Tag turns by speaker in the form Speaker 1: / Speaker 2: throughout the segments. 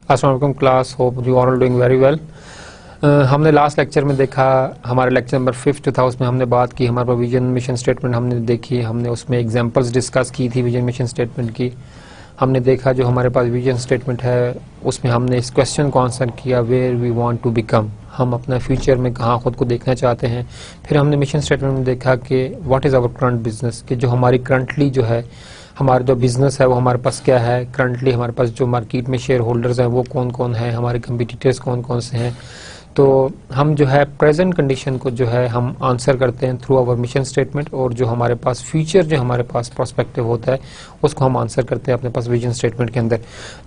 Speaker 1: अस्सलाम वालेकुम class, hope you are all doing very well. हमने लास्ट लेक्चर में देखा, हमारे लेक्चर नंबर 5 था, उसमें हमने बात की हमारे विजन मिशन स्टेटमेंट हमने देखी, हमने उसमें एग्जांपल्स डिस्कस की थी विजन मिशन स्टेटमेंट की। हमने देखा जो हमारे पास विजन स्टेटमेंट है उसमें हमने इस क्वेश्चन को आंसर किया, where we want to become, हम अपना फ्यूचर में कहाँ खुद को देखना चाहते हैं। फिर हमने मिशन स्टेटमेंट में देखा कि what is our current business, कि जो हमारी करंटली जो है हमारा जो बिजनेस है वो हमारे पास क्या है, करंटली हमारे पास जो मार्केट में शेयर होल्डर्स हैं वो कौन कौन है, हमारे कंपटीटर्स कौन कौन से हैं। तो हम जो है प्रेजेंट कंडीशन को जो है हम आंसर करते हैं थ्रू आवर मिशन स्टेटमेंट, और जो हमारे पास फ्यूचर जो हमारे पास प्रोस्पेक्टिव होता है उसको हम आंसर करते हैं अपने पास विजन स्टेटमेंट के अंदर।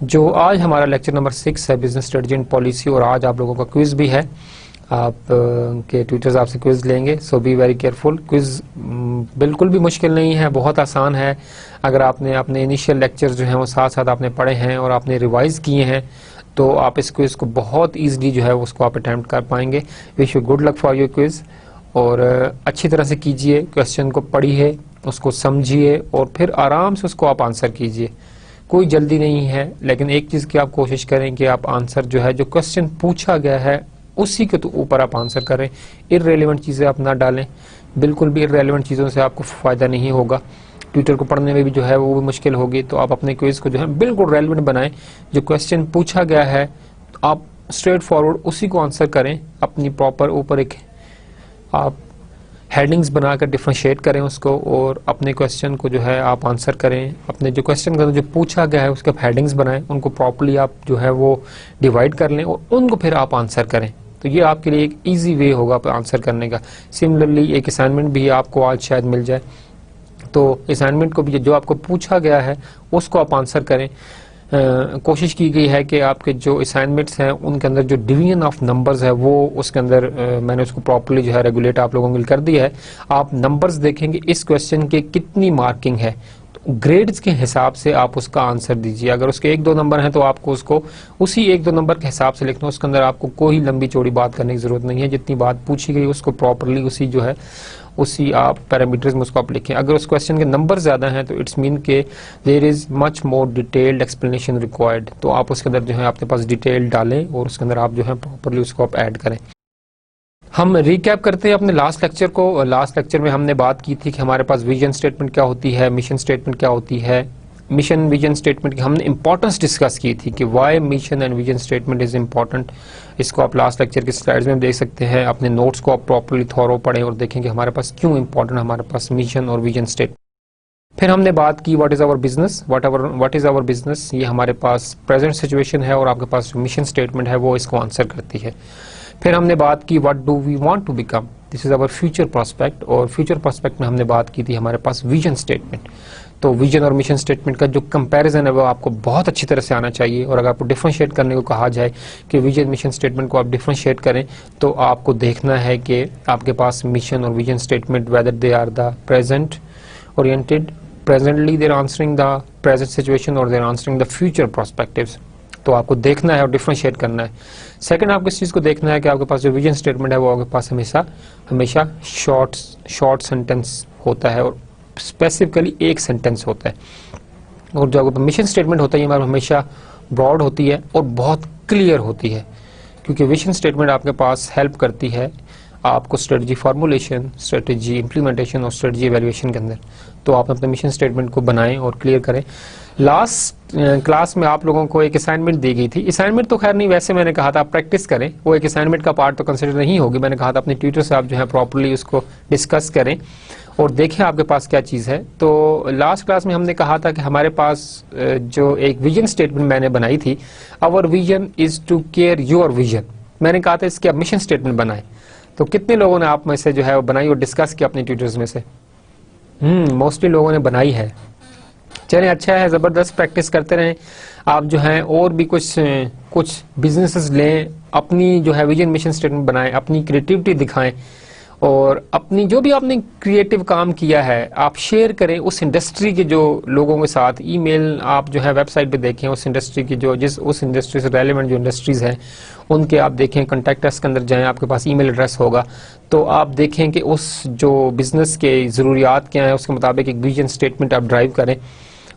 Speaker 1: जो आज हमारा लेक्चर नंबर 6 है, बिजनेस स्ट्रेटजी एंड पॉलिसी, और आज आप लोगों का क्विज भी है, आप के ट्यूटर्स आपसे क्विज लेंगे, सो बी वेरी केयरफुल। क्विज बिल्कुल भी मुश्किल नहीं है, बहुत आसान है। अगर आपने अपने इनिशियल लेक्चर जो हैं वो साथ साथ आपने पढ़े हैं और आपने रिवाइज किए हैं तो आप इस क्विज को बहुत ईजिली जो है उसको आप अटैम्प्ट कर पाएंगे। Wish you good luck for your quiz, और अच्छी तरह से कीजिए, क्वेश्चन को पढ़िए, उसको समझिए और फिर आराम से उसको आप आंसर कीजिए। कोई जल्दी नहीं है, लेकिन एक चीज़ की आप कोशिश करें कि आप आंसर जो है जो क्वेश्चन पूछा गया है उसी के तो ऊपर आप आंसर करें, इररेलेवेंट चीज़ें आप ना डालें। बिल्कुल भी इररेलेवेंट चीज़ों से आपको फ़ायदा नहीं होगा, ट्यूटर को पढ़ने में भी जो है वो भी मुश्किल होगी। तो आप अपने क्विज को जो है बिल्कुल रेलेवेंट बनाएं, जो क्वेश्चन पूछा गया है आप स्ट्रेट फॉरवर्ड उसी को आंसर करें। अपनी प्रॉपर ऊपर एक आप हेडिंग्स बनाकर डिफ्रेंशिएट करें उसको, और अपने क्वेश्चन को जो है आप आंसर करें। अपने जो क्वेश्चन का जो पूछा गया है उसके आप हेडिंग्स बनाएं, उनको प्रॉपर्ली आप जो है वो डिवाइड कर लें और उनको फिर आप आंसर करें। तो ये आपके लिए एक इजी वे होगा आंसर करने का। सिमिलरली एक असाइनमेंट भी आपको आज शायद मिल जाए, तो असाइनमेंट को भी जो आपको पूछा गया है उसको आप आंसर करें। कोशिश की गई है कि आपके जो असाइनमेंट्स हैं उनके अंदर जो डिवीजन ऑफ नंबर्स है वो उसके अंदर मैंने उसको प्रॉपर्ली जो है रेगुलेट आप लोगों को कर दिया है। आप नंबर्स देखेंगे इस क्वेश्चन के कितनी मार्किंग है, तो ग्रेड्स के हिसाब से आप उसका आंसर दीजिए। अगर उसके 1-2 नंबर हैं तो आपको उसको उसी 1-2 नंबर के हिसाब से लिखना, उसके अंदर आपको कोई लंबी चौड़ी बात करने की जरूरत नहीं है। जितनी बात पूछी गई उसको प्रॉपर्ली उसी जो है उसी आप पैरामीटर्स में उसको आप लिखें। अगर उस क्वेश्चन के नंबर ज्यादा हैं तो इट्स मीन के there is much more detailed explanation required, तो आप उसके अंदर जो है आपके पास डिटेल डालें और उसके अंदर आप जो है प्रॉपर्ली उसको आप ऐड करें। हम रिकैप करते हैं अपने लास्ट लेक्चर को। लास्ट लेक्चर में हमने बात की थी कि हमारे पास विजन स्टेटमेंट क्या होती है, मिशन स्टेटमेंट क्या होती है। मिशन विजन स्टेटमेंट की हमने इंपॉर्टेंस डिस्कस की थी कि why mission and vision statement is important. इसको आप लास्ट लेक्चर की स्लाइड्स में देख सकते हैं। अपने नोट्स को आप प्रॉपर्ली थॉरो पढ़ें और देखें कि हमारे पास क्यों इंपॉर्टेंट हमारे पास मिशन और विजन स्टेटमेंट। फिर हमने बात की what is our business, what is our business, ये हमारे पास प्रेजेंट सिचुएशन है और आपके पास जो मिशन स्टेटमेंट है वो इसको आंसर करती है। फिर हमने बात की what do we want to become, this is our future prospect, और फ्यूचर प्रोस्पेक्ट में हमने बात की थी हमारे पास विजन स्टेटमेंट। तो विजन और मिशन स्टेटमेंट का जो कंपैरिजन है वो आपको बहुत अच्छी तरह से आना चाहिए, और अगर आपको डिफरेंशिएट करने को कहा जाए कि विजन मिशन स्टेटमेंट को आप डिफरेंशिएट करें तो आपको देखना है कि आपके पास मिशन और vision statement whether they are the present oriented, presently they are answering the present situation और they are answering the future prospectives. तो आपको देखना है और डिफरेंशिएट करना है। सेकंड आपको इस चीज़ को देखना है कि आपके पास जो विजन स्टेटमेंट है वो आपके पास हमेशा शॉर्ट सेंटेंस होता है और स्पेसिफिकली एक सेंटेंस होता है, और जो आपका मिशन स्टेटमेंट होता है ये हमेशा ब्रॉड होती है और बहुत क्लियर होती है, क्योंकि विजन स्टेटमेंट आपके पास हेल्प करती है आपको स्ट्रेटजी फॉर्मुलेशन, स्ट्रेटजी इंप्लीमेंटेशन और स्ट्रेटजी एवेल्युएशन के अंदर। तो आप अपने मिशन स्टेटमेंट को बनाएं और क्लियर करें। लास्ट क्लास में आप लोगों को एक असाइनमेंट दी गई थी। असाइनमेंट तो खैर नहीं, वैसे मैंने कहा था आप प्रैक्टिस करें, वो एक असाइनमेंट का पार्ट तो कंसिडर नहीं होगी। मैंने कहा था अपने ट्यूटर से आप जो है प्रॉपर्ली उसको डिस्कस करें और देखें आपके पास क्या चीज़ है। तो लास्ट क्लास में हमने कहा था कि हमारे पास जो एक विजन स्टेटमेंट मैंने बनाई थी, our vision is to care your vision, मैंने कहा था इसके आप मिशन स्टेटमेंट बनाए। तो कितने लोगों ने आप में से जो है वो बनाई और डिस्कस किया अपने ट्यूटर्स में से? मोस्टली लोगों ने बनाई है। चलिए अच्छा है, ज़बरदस्त प्रैक्टिस करते रहें आप जो हैं, और भी कुछ बिजनेसेस लें, अपनी जो है विजन मिशन स्टेटमेंट बनाएं, अपनी क्रिएटिविटी दिखाएं और अपनी जो भी आपने क्रिएटिव काम किया है आप शेयर करें उस इंडस्ट्री के जो लोगों के साथ। ईमेल आप जो है वेबसाइट पे देखें, उस इंडस्ट्री की जो उस इंडस्ट्री से रेलेवेंट जो इंडस्ट्रीज हैं उनके आप देखें, कॉन्टैक्ट अस के अंदर जाएं, आपके पास ईमेल एड्रेस होगा, तो आप देखें कि उस जो बिजनेस के ज़रूरियात क्या हैं उसके मुताबिक एक विजन स्टेटमेंट आप ड्राइव करें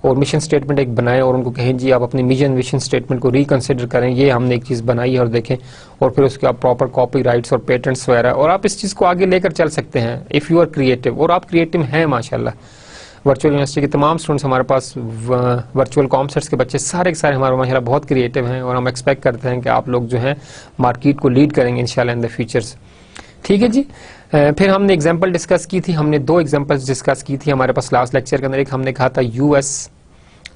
Speaker 1: और मिशन स्टेटमेंट एक बनाएं और उनको कहें जी आप अपनी मिशन स्टेटमेंट को रिकंसिडर करें, ये हमने एक चीज़ बनाई है और देखें, और फिर उसके आप प्रॉपर कॉपी राइट्स और पेटेंट्स वगैरह, और आप इस चीज़ को आगे लेकर चल सकते हैं इफ़ यू आर क्रिएटिव। और आप क्रिएटिव हैं माशाल्लाह। वर्चुअल यूनिवर्सिटी के तमाम स्टूडेंट्स हमारे पास, वर्चुअल कॉमसेट्स के बच्चे सारे के सारे हमारे माशाल्लाह बहुत क्रिएटिव हैं, और हम एक्सपेक्ट करते हैं कि आप लोग जो हैं मार्केट को लीड करेंगे इंशाल्लाह इन द फ्यूचर्स। ठीक है जी। फिर हमने एग्जांपल डिस्कस की थी, हमने 2 एग्जांपल्स डिस्कस की थी हमारे पास लास्ट लेक्चर के अंदर। एक हमने कहा था यूएस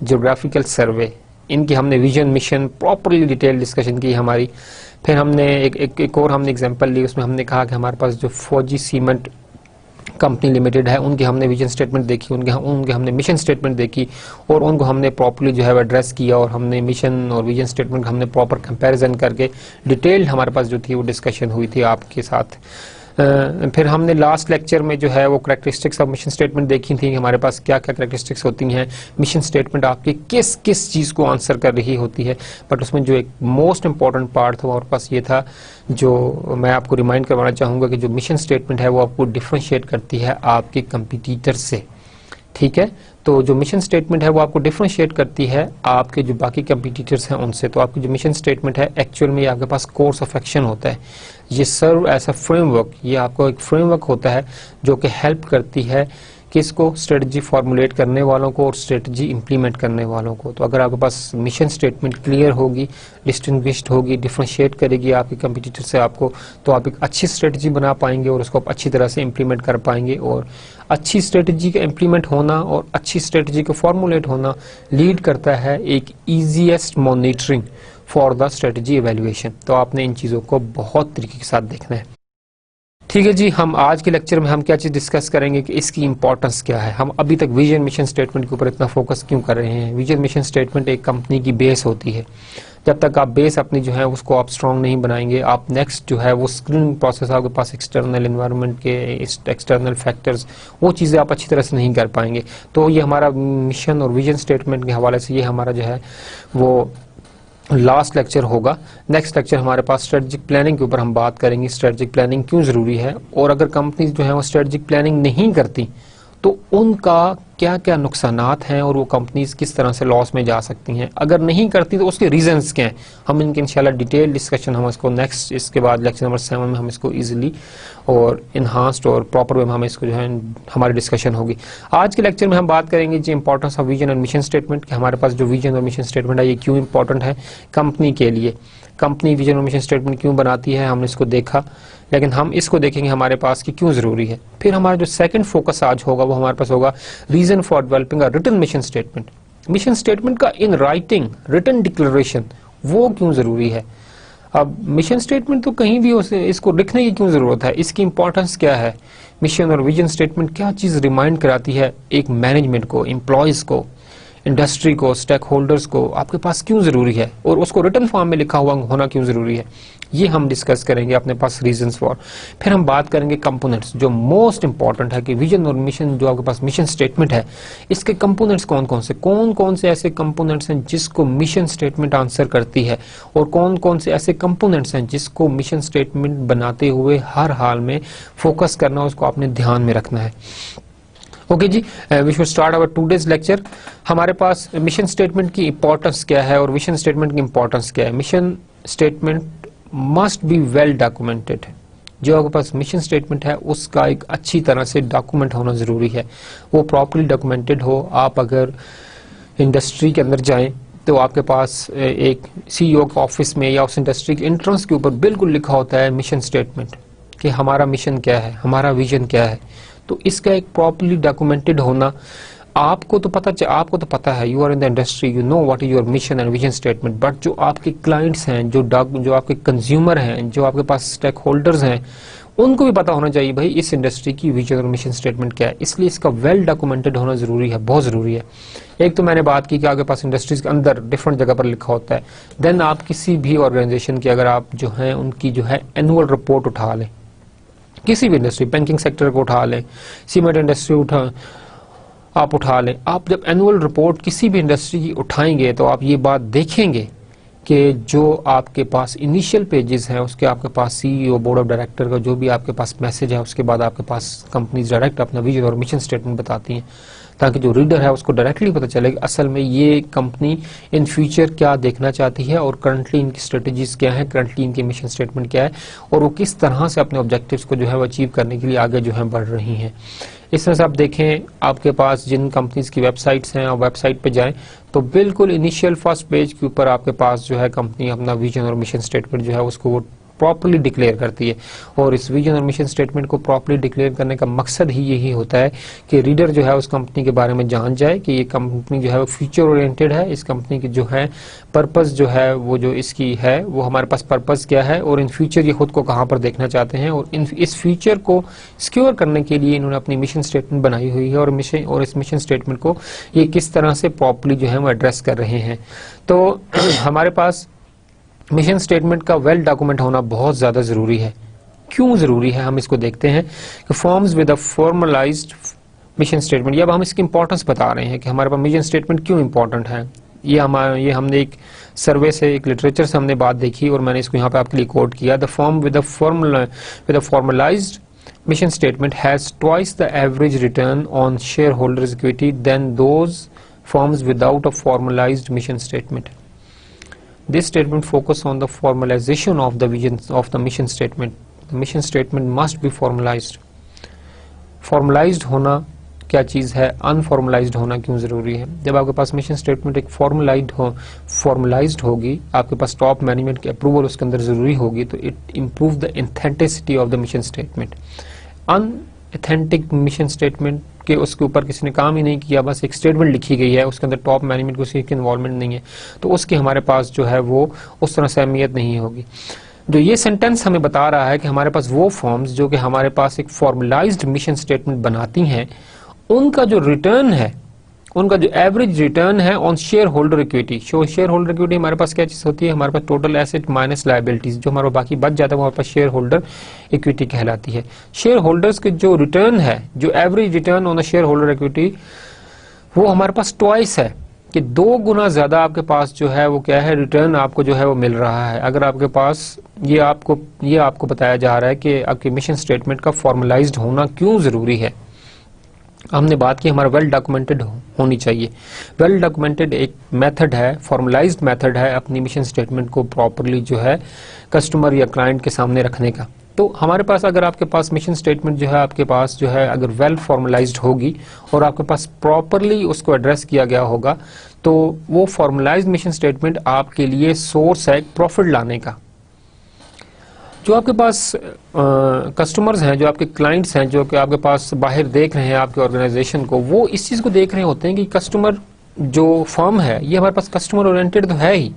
Speaker 1: ज्योग्राफिकल सर्वे, इनकी हमने vision mission properly detail discussion की हमारी। फिर हमने एक और हमने एग्जांपल ली, उसमें हमने कहा कि हमारे पास जो फौजी सीमेंट कंपनी लिमिटेड है उनकी हमने विजन स्टेटमेंट देखी, उनके हमने मिशन स्टेटमेंट देखी, और उनको हमने प्रॉपर्ली जो है वो एड्रेस किया, और हमने मिशन और विजन स्टेटमेंट हमने प्रॉपर कंपैरिजन करके डिटेल हमारे पास जो थी वो डिस्कशन हुई थी आपके साथ। फिर हमने लास्ट लेक्चर में जो है वो करैक्टरिस्टिक्स ऑफ मिशन स्टेटमेंट देखी थी, हमारे पास क्या क्या करैक्टरिस्टिक्स होती हैं, मिशन स्टेटमेंट आपकी किस किस चीज़ को आंसर कर रही होती है। बट उसमें जो एक मोस्ट इंपॉर्टेंट पार्ट था हमारे पास ये था, जो मैं आपको रिमाइंड करवाना चाहूँगा कि जो मिशन स्टेटमेंट है वो आपको डिफ्रेंशिएट करती है आपके कंपटीटर से। ठीक है, तो जो मिशन स्टेटमेंट है वो आपको डिफरेंशिएट करती है आपके जो बाकी कंपटीटर्स हैं उनसे। तो आपकी जो मिशन स्टेटमेंट है एक्चुअल में आपके पास कोर्स ऑफ एक्शन होता है, ये सर्व एज अ फ्रेमवर्क, ये आपको एक फ्रेमवर्क होता है जो कि हेल्प करती है किसको, स्ट्रेटजी फॉर्मुलेट करने वालों को और स्ट्रेटजी इंप्लीमेंट करने वालों को। तो अगर आपके पास मिशन स्टेटमेंट क्लियर होगी, डिस्टिंग्विश्ड होगी, डिफरेंशिएट करेगी आपके कंपटीटर से आपको, तो आप एक अच्छी स्ट्रेटजी बना पाएंगे और उसको आप अच्छी तरह से इंप्लीमेंट कर पाएंगे। और अच्छी स्ट्रेटजी का इंप्लीमेंट होना और अच्छी स्ट्रेटजी का फॉर्मुलेट होना लीड करता है एक easiest monitoring for the strategy evaluation. तो आपने इन चीज़ों को बहुत तरीके के साथ देखना है। ठीक है जी, हम आज के लेक्चर में हम क्या चीज़ डिस्कस करेंगे कि इसकी इंपॉर्टेंस क्या है। हम अभी तक विजन मिशन स्टेटमेंट के ऊपर इतना फोकस क्यों कर रहे हैं। विजन मिशन स्टेटमेंट एक कंपनी की बेस होती है, जब तक आप बेस अपनी जो है उसको आप स्ट्रॉन्ग नहीं बनाएंगे, आप नेक्स्ट जो है वो स्क्रीनिंग प्रोसेस, आपके पास एक्सटर्नल एनवायरनमेंट के एक्सटर्नल फैक्टर्स, वो चीज़ें आप अच्छी तरह से नहीं कर पाएंगे। तो ये हमारा मिशन और विजन स्टेटमेंट के हवाले से ये हमारा जो है वो लास्ट लेक्चर होगा। नेक्स्ट लेक्चर हमारे पास स्ट्रेटजिक प्लानिंग के ऊपर हम बात करेंगे, स्ट्रेटजिक प्लानिंग क्यों ज़रूरी है, और अगर कंपनीज जो है वो स्ट्रेटजिक प्लानिंग नहीं करती तो उनका क्या क्या नुकसानात हैं और वो कंपनीज किस तरह से लॉस में जा सकती हैं। अगर नहीं करती तो उसके रीजंस क्या हैं, हम इनके इंशाल्लाह डिटेल डिस्कशन हम इसको नेक्स्ट, इसके बाद लेक्चर नंबर 7 में हम इसको इजीली और इन्हांस्ड और प्रॉपर वे में हम इसको जो है हमारी डिस्कशन होगी। आज के लेक्चर में हम बात करेंगे जी importance of vision and mission statement, कि हमारे पास जो विजन और मिशन स्टेटमेंट है ये क्यों इंपॉर्टेंट है कंपनी के लिए, कंपनी विजन और मिशन स्टेटमेंट क्यों बनाती है, हमने इसको देखा। लेकिन हम इसको देखेंगे हमारे पास कि क्यों ज़रूरी है। फिर हमारा जो सेकंड फोकस आज होगा वो हमारे पास होगा reason for developing a written mission statement. Mission statement का इन राइटिंग रिटन डिक्लेरेशन वो क्यों ज़रूरी है। अब मिशन स्टेटमेंट तो कहीं भी इसको लिखने की क्यों ज़रूरत है, इसकी इंपॉर्टेंस क्या है, मिशन और विजन स्टेटमेंट क्या चीज़ रिमाइंड कराती है एक मैनेजमेंट को, एम्प्लॉयज़ को, इंडस्ट्री को, स्टेक होल्डर्स को, आपके पास क्यों ज़रूरी है, और उसको रिटन फॉर्म में लिखा हुआ होना क्यों ज़रूरी है, ये हम डिस्कस करेंगे अपने पास रीजंस फॉर। फिर हम बात करेंगे कंपोनेंट्स, जो मोस्ट इंपॉर्टेंट है कि विजन और मिशन, जो आपके पास मिशन स्टेटमेंट है इसके कंपोनेंट्स कौन कौन से ऐसे कंपोनेंट्स हैं जिसको मिशन स्टेटमेंट आंसर करती है, और कौन कौन से ऐसे कंपोनेंट्स हैं जिसको मिशन स्टेटमेंट बनाते हुए हर हाल में फोकस करना, उसको आपने ध्यान में रखना है। ओके जी, we should start our today's lecture. हमारे पास मिशन स्टेटमेंट की इंपॉर्टेंस क्या है और विजन स्टेटमेंट की इंपॉर्टेंस क्या है। Mission statement must be well documented, जो आपके पास मिशन स्टेटमेंट है उसका एक अच्छी तरह से डॉक्यूमेंट होना ज़रूरी है, वो प्रॉपर्ली डॉक्यूमेंटेड हो। आप अगर इंडस्ट्री के अंदर जाएं तो आपके पास एक सीईओ के ऑफिस में या उस इंडस्ट्री के एंट्रेंस के ऊपर बिल्कुल लिखा होता है मिशन स्टेटमेंट, कि हमारा मिशन क्या है, हमारा विजन क्या है। तो इसका एक प्रॉपर्ली डॉक्यूमेंटेड होना, आपको तो पता है, you are in the industry, you know what is your mission and vision statement, but जो आपके क्लाइंट्स हैं, जो आपके कंज्यूमर हैं, जो आपके पास स्टेक होल्डर्स हैं, उनको भी पता होना चाहिए भाई इस इंडस्ट्री की विजन और मिशन स्टेटमेंट क्या है। इसलिए इसका वेल डॉक्यूमेंटेड होना जरूरी है, बहुत जरूरी है। एक तो मैंने बात की कि आपके पास इंडस्ट्रीज के अंदर डिफरेंट जगह पर लिखा होता है। देन आप किसी भी ऑर्गेनाइजेशन की अगर आप जो है उनकी जो है एनुअल रिपोर्ट उठा लें, किसी भी इंडस्ट्री, बैंकिंग सेक्टर को उठा लें, सीमेंट इंडस्ट्री आप उठा लें, आप जब एनुअल रिपोर्ट किसी भी इंडस्ट्री की उठाएंगे तो आप ये बात देखेंगे कि जो आपके पास इनिशियल पेजेस हैं उसके आपके पास सीईओ, बोर्ड ऑफ डायरेक्टर का जो भी आपके पास मैसेज है, उसके बाद आपके पास कंपनीज डायरेक्ट अपना विजन और मिशन स्टेटमेंट बताती हैं। ताकि जो रीडर है उसको डायरेक्टली पता चले कि असल में ये कंपनी इन फ्यूचर क्या देखना चाहती है और करंटली इनकी स्ट्रेटजीज क्या है, करंटली इनकी मिशन स्टेटमेंट क्या है और वो किस तरह से अपने ऑब्जेक्टिव्स को जो है वो अचीव करने के लिए आगे जो है बढ़ रही हैं। इस तरह से आप देखें, आपके पास जिन कंपनीज की वेबसाइट्स हैं और वेबसाइट पे जाएं तो बिल्कुल इनिशियल फर्स्ट पेज के ऊपर आपके पास जो है कंपनी अपना विजन और मिशन स्टेटमेंट जो है उसको वो प्रॉपर्ली डिक्लेयर करती है। और इस विजन और मिशन स्टेटमेंट को प्रॉपर्ली डिक्लेयर करने का मकसद ही यही होता है कि रीडर जो है उस कंपनी के बारे में जान जाए कि ये कंपनी जो है वो फ्यूचर ओरिएंटेड है, इस कंपनी की जो है पर्पस जो है वो जो इसकी है वो हमारे पास पर्पस क्या है और इन फ्यूचर ये खुद को कहाँ पर देखना चाहते हैं और इस फ्यूचर को सिक्योर करने के लिए इन्होंने अपनी मिशन स्टेटमेंट बनाई हुई है और इस मिशन स्टेटमेंट को ये किस तरह से प्रॉपर्ली जो है वो एड्रेस कर रहे हैं। तो हमारे पास मिशन स्टेटमेंट का वेल डॉक्यूमेंट होना बहुत ज्यादा जरूरी है। क्यों जरूरी है हम इसको देखते हैं कि forms with a formalised mission statement, ये अब हम इसकी इंपॉर्टेंस बता रहे हैं कि हमारे पास मिशन स्टेटमेंट क्यों इंपॉर्टेंट है। ये हमने एक सर्वे से, एक लिटरेचर से हमने बात देखी और मैंने इसको यहाँ पे आपके लिए कोट किया। The firm with a formalised mission statement has twice the average return on share holders equity than those firms without a formalised mission statement. This statement focus on the formalization of the vision of the mission statement. The mission statement must be formalized. Formalized होना क्या चीज़ है, अनफॉर्मलाइज्ड होना क्यों ज़रूरी है। जब आपके पास मिशन स्टेटमेंट एक फॉर्मलाइज्ड होगी, आपके पास टॉप मैनेजमेंट की अप्रूवल उसके अंदर ज़रूरी होगी, तो it improve the authenticity of the mission statement. Unauthentic mission statement के उसके ऊपर किसी ने काम ही नहीं किया, बस एक स्टेटमेंट लिखी गई है, उसके अंदर टॉप मैनेजमेंट को उसकी इन्वॉल्वमेंट नहीं है, तो उसकी हमारे पास जो है वो उस तरह से अहमियत नहीं होगी। जो ये सेंटेंस हमें बता रहा है कि हमारे पास वो फॉर्म्स जो कि हमारे पास एक फॉर्मलाइज्ड मिशन स्टेटमेंट बनाती हैं, उनका जो रिटर्न है, उनका जो एवरेज रिटर्न है on share holder equity. Share holder equity हमारे पास क्या चीज होती है, हमारे पास टोटल एसेट माइनस लायबिलिटीज, जो हमारा बाकी बच जाता है हमारे पास शेयर होल्डर इक्विटी कहलाती है। शेयर होल्डर्स के जो रिटर्न है, जो average return on the share holder equity, वो हमारे पास ट्वाइस है कि 2 गुना ज्यादा आपके पास जो है वो क्या है, रिटर्न आपको जो है वो मिल रहा है। अगर आपके पास ये आपको बताया जा रहा है कि आपके मिशन स्टेटमेंट का फॉर्मलाइज्ड होना क्यों जरूरी है। हमने बात की हमारा वेल डॉक्यूमेंटेड होनी चाहिए। वेल डॉक्यूमेंटेड एक मेथड है, फॉर्मलाइज्ड मेथड है अपनी मिशन स्टेटमेंट को प्रॉपर्ली जो है कस्टमर या क्लाइंट के सामने रखने का। तो हमारे पास अगर आपके पास मिशन स्टेटमेंट जो है आपके पास जो है अगर वेल फॉर्मलाइज्ड होगी और आपके पास प्रॉपर्ली उसको एड्रेस किया गया होगा, तो वो फॉर्मलाइज्ड मिशन स्टेटमेंट आपके लिए सोर्स है प्रॉफिट लाने का। जो आपके पास कस्टमर्स हैं, जो आपके क्लाइंट्स हैं, जो कि आपके पास बाहर देख रहे हैं आपके ऑर्गेनाइजेशन को, वो इस चीज को देख रहे होते हैं कि कस्टमर जो फर्म है ये हमारे पास कस्टमर ओरिएंटेड तो है ही,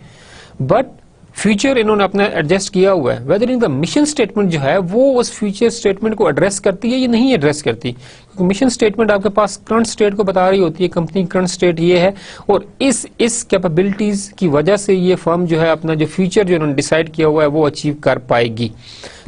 Speaker 1: बट फ्यूचर इन्होंने अपना एडजस्ट किया हुआ है। Whether in the mission statement जो है वो उस फ्यूचर स्टेटमेंट को एड्रेस करती है या नहीं एड्रेस करती, क्योंकि मिशन स्टेटमेंट आपके पास करंट स्टेट को बता रही होती है, कंपनी करंट स्टेट ये है और इस कैपेबिलिटीज की वजह से ये फर्म जो है अपना जो फ्यूचर जो इन्होंने डिसाइड किया हुआ है वो अचीव कर पाएगी।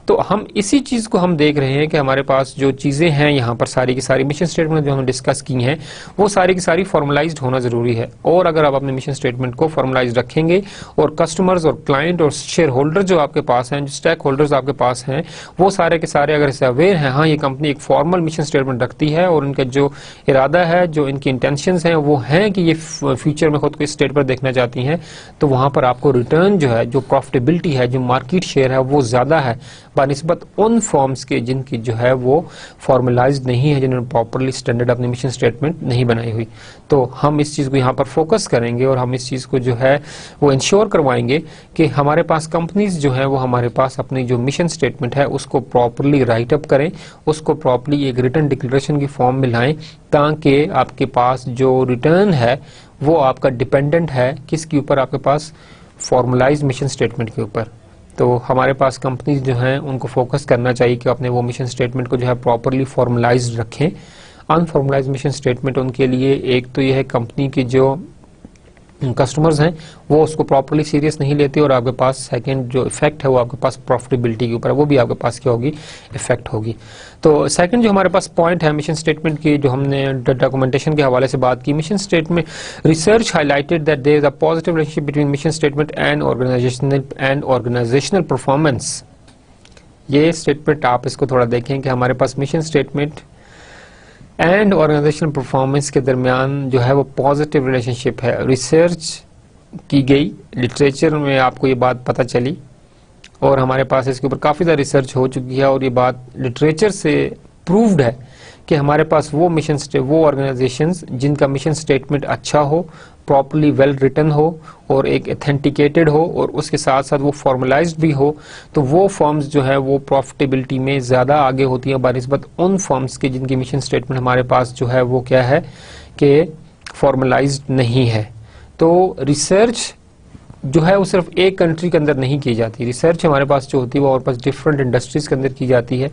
Speaker 1: तो हम इसी चीज को हम देख रहे हैं कि हमारे पास जो चीजें हैं यहाँ पर सारी की सारी मिशन स्टेटमेंट जो हमने डिस्कस की हैं वो सारी की सारी फॉर्मलाइज्ड होना जरूरी है। और अगर आप अपने मिशन स्टेटमेंट को फॉर्मलाइज्ड रखेंगे और कस्टमर्स और क्लाइंट और शेयर होल्डर जो आपके पास हैं, जो स्टेक होल्डर्स आपके पास हैं, वो सारे के सारे अगर इससे अवेयर हैं, हाँ ये कंपनी एक फॉर्मल मिशन स्टेटमेंट रखती है और इनका जो इरादा है, जो इनकी इंटेंशंस हैं वो हैं कि ये फ्यूचर में खुद को इस स्टेट पर देखना चाहती हैं, तो वहां पर आपको रिटर्न जो है, जो प्रॉफिटेबिलिटी है, जो मार्केट शेयर है वो ज्यादा है बानिस्बत उन फॉर्म्स के जिनकी जो है वो फॉर्मलाइज्ड नहीं है, जिन्होंने प्रॉपर्ली स्टैंडर्ड अपनी मिशन स्टेटमेंट नहीं बनाई हुई। तो हम इस चीज को यहाँ पर फोकस करेंगे और हम इस चीज को जो है वो इंश्योर करवाएंगे कि हमारे पास कंपनीज जो है वो हमारे पास अपनी जो मिशन स्टेटमेंट है उसको प्रॉपर्ली राइट अप करें, उसको प्रॉपर्ली एक रिटर्न डिक्लेरेशन की फॉर्म में लाएं, ताकि आपके पास जो रिटर्न है वो आपका डिपेंडेंट है किसके ऊपर, आपके पास फॉर्मलाइज्ड मिशन स्टेटमेंट के ऊपर। तो हमारे पास कंपनीज जो हैं उनको फोकस करना चाहिए कि अपने वो मिशन स्टेटमेंट को जो है प्रॉपर्ली फॉर्मलाइज्ड रखें। अनफॉर्मलाइज्ड मिशन स्टेटमेंट उनके लिए एक तो ये है कंपनी की जो कस्टमर्स हैं वो उसको प्रॉपर्ली सीरियस नहीं लेते और आपके पास सेकंड जो इफेक्ट है वो आपके पास प्रॉफिटेबिलिटी के ऊपर है, वो भी आपके पास क्या होगी, इफेक्ट होगी। तो सेकंड जो हमारे पास पॉइंट है मिशन स्टेटमेंट की, जो हमने डॉक्यूमेंटेशन के हवाले से बात की, mission statement research highlighted that there is a positive relationship between mission statement and organisational performance. ये स्टेटमेंट आप इसको थोड़ा देखें कि हमारे पास mission statement and organisational performance के दरमियान जो है वो पॉजिटिव रिलेशनशिप है। रिसर्च की गई, लिटरेचर में आपको ये बात पता चली और हमारे पास इसके ऊपर काफ़ी ज़्यादा रिसर्च हो चुकी है और ये बात लिटरेचर से प्रूव्ड है कि हमारे पास वो ऑर्गेनाइजेशंस जिनका मिशन स्टेटमेंट अच्छा हो, प्रॉपर्ली वेल रिटन हो और एक ऑथेंटिकेटेड हो और उसके साथ साथ वो फॉर्मलाइज्ड भी हो, तो वो फर्म्स जो है वो प्रॉफिटेबिलिटी में ज़्यादा आगे होती है बनिस्बत उन फर्म्स के जिनकी मिशन स्टेटमेंट हमारे पास जो है वो क्या है कि फॉर्मलाइज्ड नहीं है। तो रिसर्च जो है वो सिर्फ एक कंट्री के अंदर नहीं की जाती। रिसर्च हमारे पास जो होती है वो हमारे पास डिफरेंट इंडस्ट्रीज के अंदर की जाती है,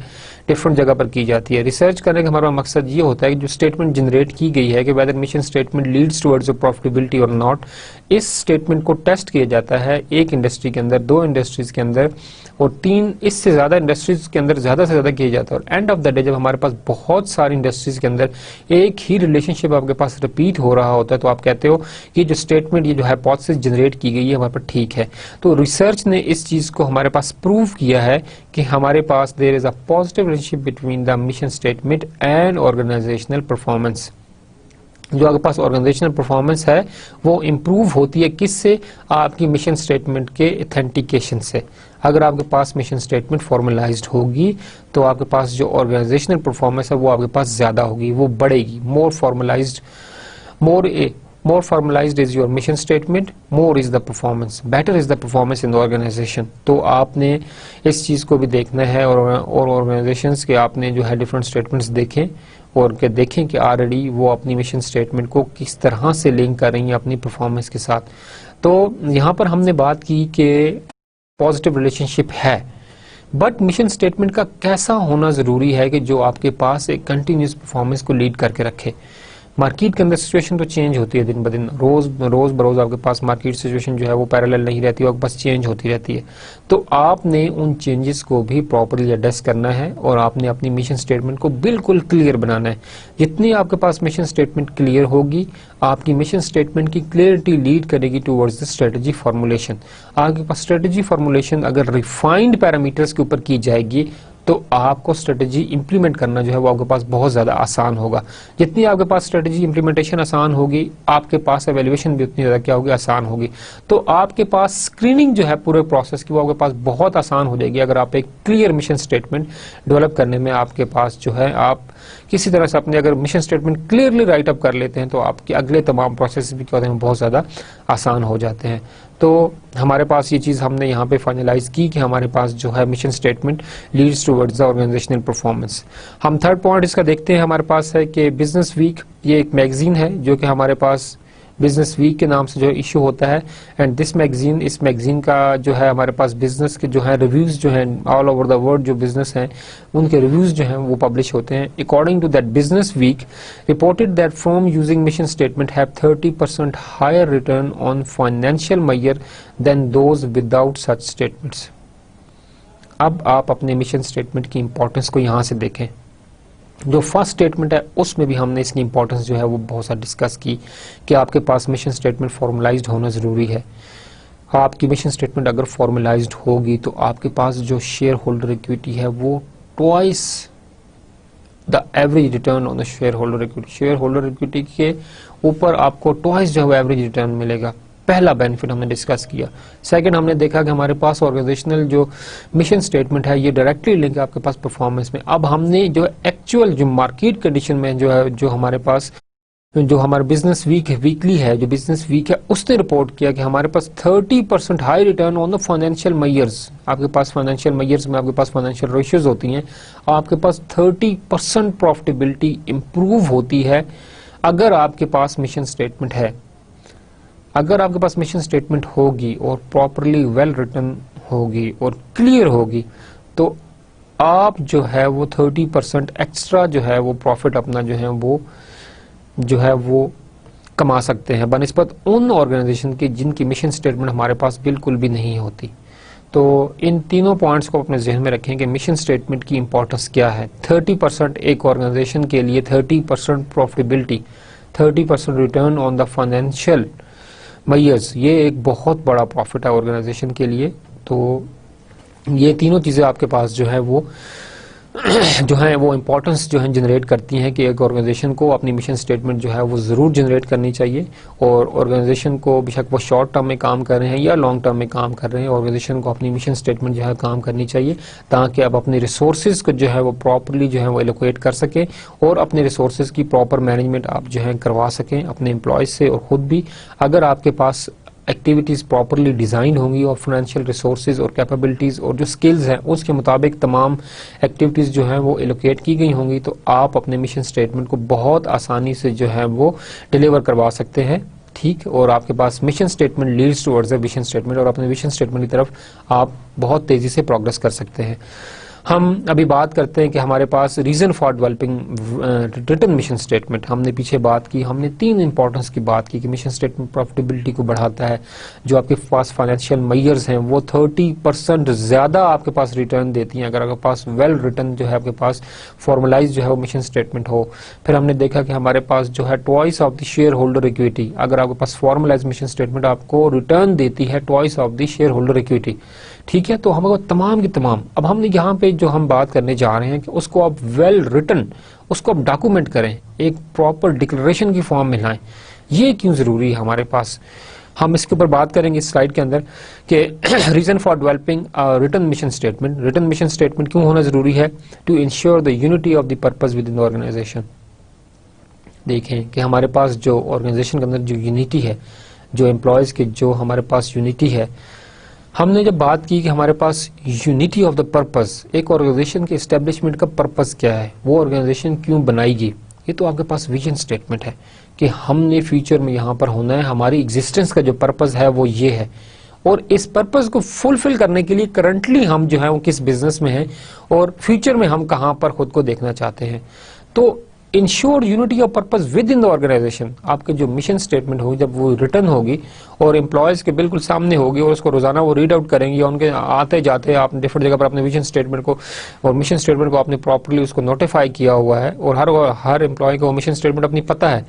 Speaker 1: डिफरेंट जगह पर की जाती है। रिसर्च करने का हमारा मकसद ये होता है कि जो स्टेटमेंट जनरेट की गई है कि whether mission statement leads towards profitability और नॉट, इस स्टेटमेंट को टेस्ट किया जाता है एक इंडस्ट्री के अंदर, दो इंडस्ट्रीज के अंदर और तीन इससे ज्यादा इंडस्ट्रीज के अंदर ज्यादा से ज्यादा किया जाता है। और एंड ऑफ द डे जब हमारे पास बहुत सारी इंडस्ट्रीज के अंदर एक ही रिलेशनशिप आपके पास रिपीट हो रहा होता है तो आप कहते हो कि जो स्टेटमेंट, ये जो हाइपोथेसिस जनरेट की गई है हमारे पास ठीक है। तो रिसर्च ने इस चीज को हमारे पास प्रूव किया है कि हमारे पास there is a positive relationship between the mission statement and organisational performance. जो आपके पास ऑर्गेनाइजेशनल परफॉर्मेंस है वो इम्प्रूव होती है किससे? आपकी मिशन स्टेटमेंट के ऑथेंटिकेशन से। अगर आपके पास मिशन स्टेटमेंट फॉर्मलाइज्ड होगी तो आपके पास जो ऑर्गेनाइजेशनल परफॉर्मेंस है वो आपके पास ज्यादा होगी, वो बढ़ेगी। more formalized is your mission statement, more is the performance, better is the performance in the organization। तो आपने इस चीज को भी देखना है और ऑर्गेनाइजेशंस के आपने जो है डिफरेंट स्टेटमेंट्स देखें और के देखें कि ऑलरेडी वो अपनी मिशन स्टेटमेंट को किस तरह से लिंक कर रही हैं अपनी परफॉर्मेंस के साथ। तो यहाँ पर हमने बात की कि पॉजिटिव रिलेशनशिप है, बट मिशन स्टेटमेंट का कैसा होना जरूरी है कि जो आपके पास एक कंटिन्यूस परफॉर्मेंस को लीड करके रखे। मार्केट के अंदर सिचुएशन तो चेंज होती है दिन ब दिन, रोज बरोज आपके पास मार्केट सिचुएशन जो है वो पैरेलल नहीं रहती, आपके पास चेंज होती रहती है। तो आपने उन चेंजेस को भी प्रॉपर्ली एड्रेस करना है और आपने अपनी मिशन स्टेटमेंट को बिल्कुल क्लियर बनाना है। जितनी आपके पास मिशन स्टेटमेंट क्लियर होगी, आपकी मिशन स्टेटमेंट की क्लियरिटी लीड करेगी टुवर्ड्स द स्ट्रेटजी फॉर्मुलेशन। आपके पास स्ट्रेटजी फॉर्मुलेशन अगर रिफाइंड पैरामीटर्स के ऊपर की जाएगी तो आपको स्ट्रेटजी इंप्लीमेंट करना जो है वो आपके पास बहुत ज्यादा आसान होगा। जितनी आपके पास स्ट्रेटजी इंप्लीमेंटेशन आसान होगी, आपके पास एवेल्युएशन भी उतनी ज्यादा क्या होगी, आसान होगी। तो आपके पास स्क्रीनिंग जो है पूरे प्रोसेस की वो आपके पास बहुत आसान हो जाएगी अगर आप एक क्लियर मिशन स्टेटमेंट डेवलप करने में आपके पास जो है आप किसी तरह से अपने अगर mission statement clearly right up कर लेते हैं तो आपके अगले तमाम प्रोसेस भी क्या होते हैं बहुत ज्यादा आसान हो जाते हैं। तो हमारे पास ये चीज हमने यहाँ पे फाइनलाइज की कि हमारे पास जो है mission statement leads towards the organisational performance. हम थर्ड पॉइंट इसका देखते हैं। हमारे पास है कि बिजनेस वीक, ये एक मैगजीन है जो कि हमारे पास बिजनेस वीक के नाम से जो इशू होता है एंड दिस मैगजीन, इस मैगजीन का जो है हमारे पास बिजनेस के जो है रिव्यूज जो है ऑल ओवर द वर्ल्ड जो बिजनेस हैं उनके रिव्यूज जो हैं वो पब्लिश होते हैं। According to that business week reported that firm using mission statement have 30% higher return on financial measure than those without such statements. अब आप अपने मिशन स्टेटमेंट की इंपॉर्टेंस को यहाँ से देखें। जो फर्स्ट स्टेटमेंट है उसमें भी हमने इसकी इंपॉर्टेंस जो है वो बहुत सारा डिस्कस की कि आपके पास मिशन स्टेटमेंट फॉर्मलाइज्ड होना जरूरी है। आपकी मिशन स्टेटमेंट अगर फॉर्मलाइज्ड होगी तो आपके पास जो शेयर होल्डर इक्विटी है वो twice the average return on the share holder equity, share holder equity के ऊपर आपको ट्वाइस जो है एवरेज रिटर्न मिलेगा। पहला बेनिफिट हमने डिस्कस किया। सेकंड हमने देखा कि हमारे पास ऑर्गेनाइजेशनल जो मिशन स्टेटमेंट है ये डायरेक्टली लिंक है आपके पास परफॉर्मेंस में। अब हमने जो एक्चुअल जो मार्केट कंडीशन में जो है जो हमारे पास जो हमारा बिजनेस वीक है, वीकली है जो बिजनेस वीक है, उसने रिपोर्ट किया कि हमारे पास 30% high return on the financial measures. आपके पास फाइनेंशियल मेजर्स में आपके पास फाइनेंशियल रेशियोज होती हैं, आपके पास 30% प्रॉफिटेबिलिटी इंप्रूव होती है अगर आपके पास मिशन स्टेटमेंट है। अगर आपके पास मिशन स्टेटमेंट होगी और प्रॉपरली वेल रिटन होगी और क्लियर होगी तो आप जो है वो 30% एक्स्ट्रा जो है वो प्रॉफिट अपना जो है वो कमा सकते हैं बनिस्बत उन ऑर्गेनाइजेशन के जिनकी मिशन स्टेटमेंट हमारे पास बिल्कुल भी नहीं होती। तो इन तीनों पॉइंट्स को अपने जहन में रखें कि मिशन स्टेटमेंट की इंपॉर्टेंस क्या है। 30% एक ऑर्गेनाइजेशन के लिए 30% profitability, 30% return on the financial measures, ये एक बहुत बड़ा प्रॉफिट है ऑर्गेनाइजेशन के लिए। तो ये तीनों चीजें आपके पास जो है वो जो है वो इम्पोर्टेंस जो है जनरेट करती हैं कि एक ऑर्गेनाइजेशन को अपनी मिशन स्टेटमेंट जो है वो ज़रूर जनरेट करनी चाहिए। और ऑर्गेनाइजेशन को बेशक वो शॉर्ट टर्म में काम कर रहे हैं या लॉन्ग टर्म में काम कर रहे हैं, ऑर्गेनाइजेशन को अपनी मिशन स्टेटमेंट जो है काम करनी चाहिए, ताकि आप अपने रिसोर्सेज को जो है वो प्रॉपरली जो है वो एलोकेट कर सकें और अपने रिसोर्सेज की प्रॉपर मैनेजमेंट आप जो है करवा सकें अपने एम्प्लॉयज़ से और ख़ुद भी। अगर आपके पास एक्टिविटीज़ प्रॉपरली डिज़ाइन होंगी और फाइनेंशियल रिसोर्सेज और कैपेबिलिटीज़ और जो स्किल्स हैं उसके मुताबिक तमाम एक्टिविटीज़ जो हैं वो एलोकेट की गई होंगी, तो आप अपने मिशन स्टेटमेंट को बहुत आसानी से जो है वो डिलीवर करवा सकते हैं। ठीक, और आपके पास mission statement leads towards a vision statement, और अपने विजन स्टेटमेंट की तरफ आप बहुत तेज़ी से प्रोग्रेस कर सकते हैं। हम अभी बात करते हैं कि हमारे पास reason for developing written mission statement. हमने पीछे बात की, हमने 3 इंपॉर्टेंस की बात की कि मिशन स्टेटमेंट प्रॉफिटेबिलिटी को बढ़ाता है, जो आपके पास फाइनेंशियल मेजर्स हैं वो 30% ज़्यादा आपके पास रिटर्न देती हैं अगर आपके पास वेल रिटर्न जो है आपके पास फॉर्मलाइज जो है वो मिशन स्टेटमेंट हो। फिर हमने देखा कि हमारे पास जो है twice of the share holder equity, अगर आपके पास फॉर्मलाइज मिशन स्टेटमेंट आपको रिटर्न देती है twice of the share holder equity. ठीक है, तो हमारे तमाम की तमाम, अब हमने यहाँ पे जो हम बात करने जा रहे हैं कि उसको आप वेल रिटन, उसको आप डॉक्यूमेंट करें, एक प्रॉपर डिक्लेरेशन की फॉर्म में लाएं। ये क्यों जरूरी है हमारे पास, हम इसके ऊपर बात करेंगे इस स्लाइड के अंदर कि reason for developing written mission statement. Written mission statement क्यों होना जरूरी है? To ensure the unity of the purpose within the organisation. देखें कि हमारे पास जो ऑर्गेनाइजेशन के अंदर जो यूनिटी है, जो एम्प्लॉयज की जो हमारे पास यूनिटी है, हमने जब बात की कि हमारे पास यूनिटी ऑफ द पर्पस, एक ऑर्गेनाइजेशन के एस्टेब्लिशमेंट का पर्पस क्या है, वो ऑर्गेनाइजेशन क्यों बनाएगी, ये तो आपके पास विजन स्टेटमेंट है कि हमने फ्यूचर में यहाँ पर होना है, हमारी एग्जिस्टेंस का जो पर्पस है वो ये है, और इस पर्पस को फुलफिल करने के लिए करंटली हम जो है वो किस बिजनेस में हैं और फ्यूचर में हम कहाँ पर खुद को देखना चाहते हैं। तो ensure unity of purpose within the organisation, आपके जो मिशन स्टेटमेंट होगी जब वो रिटर्न होगी और एम्प्लॉयज के बिल्कुल सामने होगी और उसको रोजाना वो रीड आउट करेंगे, या उनके आते जाते आपने डिफरेंट जगह पर अपने विजन स्टेटमेंट को और मिशन स्टेटमेंट को आपने प्रॉपरली उसको नोटिफाई किया हुआ है और हर एम्प्लॉय को मिशन स्टेटमेंट अपनी पता है,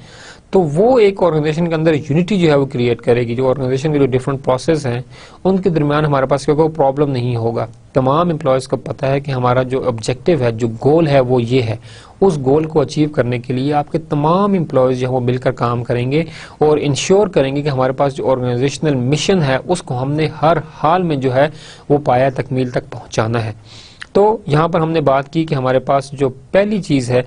Speaker 1: तो वो एक ऑर्गेनाइजेशन के अंदर यूनिटी जो है वो क्रिएट करेगी। जो ऑर्गेनाइजेशन के जो डिफरेंट प्रोसेस हैं उनके दरमियान हमारे पास कोई प्रॉब्लम नहीं होगा। तमाम एम्प्लॉयज़ को पता है कि हमारा जो ऑब्जेक्टिव है, जो गोल है वो ये है, उस गोल को अचीव करने के लिए आपके तमाम एम्प्लॉयज़ जो है वो मिलकर काम करेंगे और इंश्योर करेंगे कि हमारे पास जो ऑर्गेनाइजेशनल मिशन है उसको हमने हर हाल में जो है वो पाया तकमील तक पहुंचाना है। तो यहाँ पर हमने बात की कि हमारे पास जो पहली चीज़ है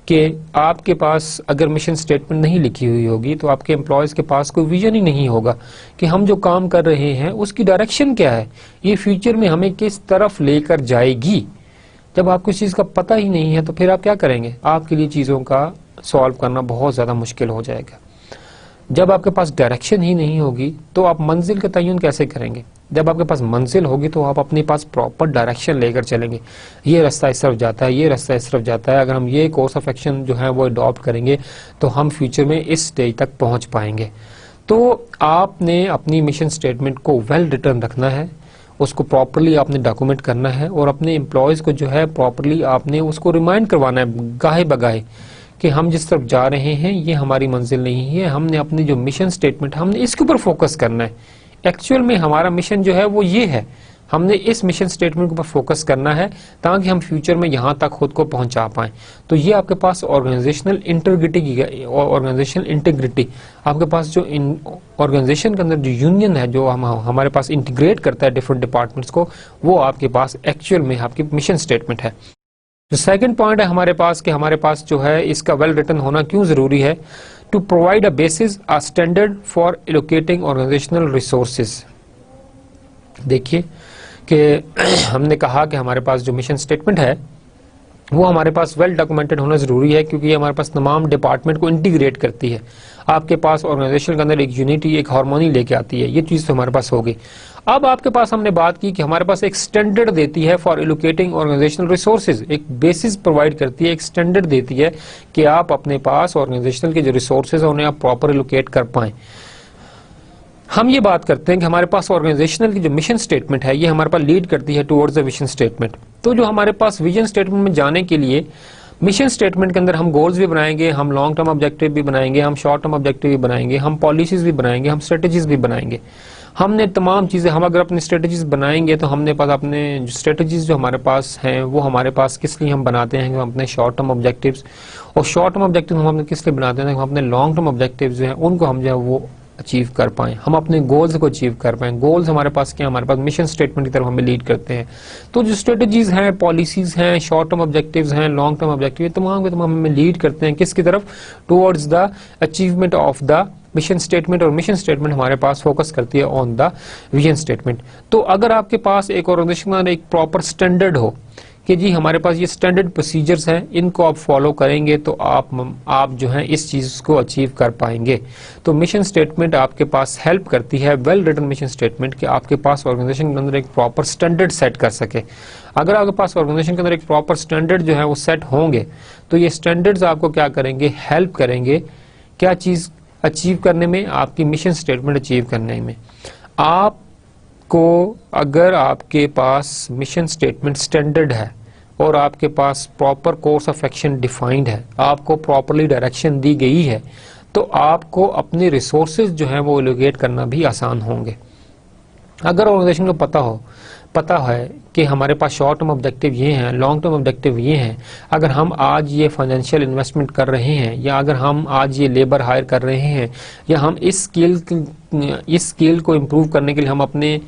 Speaker 1: कि आपके पास अगर मिशन स्टेटमेंट नहीं लिखी हुई होगी तो आपके एम्प्लॉयज़ के पास कोई विजन ही नहीं होगा कि हम जो काम कर रहे हैं उसकी डायरेक्शन क्या है, ये फ्यूचर में हमें किस तरफ लेकर जाएगी। जब आपको इस चीज़ का पता ही नहीं है तो फिर आप क्या करेंगे, आपके लिए चीज़ों का सॉल्व करना बहुत ज़्यादा मुश्किल हो जाएगा। जब आपके पास डायरेक्शन ही नहीं होगी तो आप मंजिल का तयन कैसे करेंगे? जब आपके पास मंजिल होगी तो आप अपने पास प्रॉपर डायरेक्शन लेकर चलेंगे, ये रास्ता इस तरफ जाता है, ये रास्ता इस तरफ जाता है, अगर हम ये कोर्स ऑफ एक्शन जो है वो अडॉप्ट करेंगे तो हम फ्यूचर में इस स्टेज तक पहुंच पाएंगे। तो आपने अपनी मिशन स्टेटमेंट को वेल रिटर्न रखना है, उसको प्रॉपरली आपने डॉक्यूमेंट करना है और अपने एम्प्लॉयज़ को जो है प्रॉपरली आपने उसको रिमाइंड करवाना है गाहे बगाहे कि हम जिस तरफ जा रहे हैं ये हमारी मंजिल नहीं है, हमने अपनी जो मिशन स्टेटमेंट हमने इसके ऊपर फोकस करना है। एक्चुअल में हमारा मिशन जो है वो ये है, हमने इस मिशन स्टेटमेंट के ऊपर फोकस करना है ताकि हम फ्यूचर में यहाँ तक खुद को पहुँचा पाएं। तो ये आपके पास ऑर्गेनाइजेशनल इंटीग्रिटी आपके पास जो ऑर्गेनाइजेशन के अंदर जो यूनियन है, जो हमारे पास इंटीग्रेट करता है डिफरेंट डिपार्टमेंट्स को, वो आपके पास एक्चुअल में आपकी मिशन स्टेटमेंट है। जो सेकंड पॉइंट है हमारे पास कि हमारे पास जो है इसका वेल रिटन होना क्यों जरूरी है, to provide a basis a standard for allocating organisational resources. देखिए कि हमने कहा कि हमारे पास जो मिशन स्टेटमेंट है वो हमारे पास वेल डॉक्यूमेंटेड होना जरूरी है क्योंकि ये हमारे पास तमाम डिपार्टमेंट को इंटीग्रेट करती है। आपके पास ऑर्गेनाइजेशन के अंदर एक यूनिटी, एक हार्मोनी लेके आती है, ये चीज़ तो हमारे पास होगी। अब आपके पास हमने बात की कि हमारे पास एक स्टैंडर्ड देती है फॉर एलोकेटिंग ऑर्गेनाइजेशनल रिसोर्सेज, एक बेसिस प्रोवाइड करती है, एक स्टैंडर्ड देती है कि आप अपने पास ऑर्गेनाइजेशनल के जो रिसोर्सेज है उन्हें आप प्रॉपर एलोकेट कर पाएं। हम ये बात करते हैं कि हमारे पास ऑर्गेनाइजेशनल की जो मिशन स्टेटमेंट है ये हमारे पास लीड करती है टुवर्ड्स द विजन स्टेटमेंट। तो जो हमारे पास विजन स्टेटमेंट में जाने के लिए मिशन स्टेटमेंट के अंदर हम गोल्स भी बनाएंगे, हम लॉन्ग टर्म ऑब्जेक्टिव भी बनाएंगे, हम शॉर्ट टर्म ऑब्जेक्टिव भी बनाएंगे, हम पॉलिसीज भी बनाएंगे, हम स्ट्रेटेजीज भी बनाएंगे। हमने तमाम चीज़ें, हम अगर अपनी स्ट्रेटजीज बनाएंगे तो हमने पास अपने स्ट्रेटजीज जो हमारे पास हैं वो हमारे पास किस लिए हम बनाते हैं कि हम अपने शॉर्ट टर्म ऑब्जेक्टिव्स, और शॉर्ट टर्म ऑब्जेक्टिव हम अपने किस लिए बनाते हैं कि हम अपने लॉन्ग टर्म ऑब्जेक्टिव्स जो हैं उनको हम जो है वो अचीव कर पाएं, हम अपने गोल्स को अचीव कर पाएं। गोल्स हमारे पास क्या, हमारे पास मिशन स्टेटमेंट की तरफ हमें लीड करते हैं। तो जो स्ट्रेटजीज हैं, पॉलिसीज हैं, शॉर्ट टर्म ऑब्जेक्टिव्स हैं, लॉन्ग टर्म ऑब्जेक्टिव, तमाम के तमाम हमें लीड करते हैं किसकी तरफ, towards the achievement of the mission statement. और मिशन स्टेटमेंट हमारे पास फोकस करती है ऑन द विजन स्टेटमेंट। तो अगर आपके पास एक ऑर्गेनाइजेशन में एक प्रॉपर स्टैंडर्ड हो कि जी हमारे पास ये स्टैंडर्ड प्रोसीजर्स हैं, इनको आप फॉलो करेंगे तो आप जो है इस चीज को अचीव कर पाएंगे। तो मिशन स्टेटमेंट आपके पास हेल्प करती है, वेल रिटन मिशन स्टेटमेंट, कि आपके पास ऑर्गेनाइजेशन के अंदर एक प्रॉपर स्टैंडर्ड सेट कर सके। अगर आपके पास ऑर्गेनाइजेशन के अंदर एक प्रॉपर स्टैंडर्ड जो है वो सेट होंगे तो ये स्टैंडर्ड्स आपको क्या करेंगे, हेल्प करेंगे क्या चीज अचीव करने में, आपकी मिशन स्टेटमेंट अचीव करने में। आपको अगर आपके पास मिशन स्टेटमेंट स्टैंडर्ड है और आपके पास proper course of action defined है, आपको प्रॉपरली डायरेक्शन दी गई है, तो आपको अपने रिसोर्सेज जो है वो एलोकेट करना भी आसान होंगे। अगर ऑर्गेनाइजेशन को पता है कि हमारे पास शॉर्ट टर्म ऑब्जेक्टिव ये हैं, लॉन्ग टर्म ऑब्जेक्टिव ये हैं, अगर हम आज ये फाइनेंशियल इन्वेस्टमेंट कर रहे हैं या अगर हम आज ये लेबर हायर कर रहे हैं या हम इस स्किल को इम्प्रूव करने के लिए हम अपने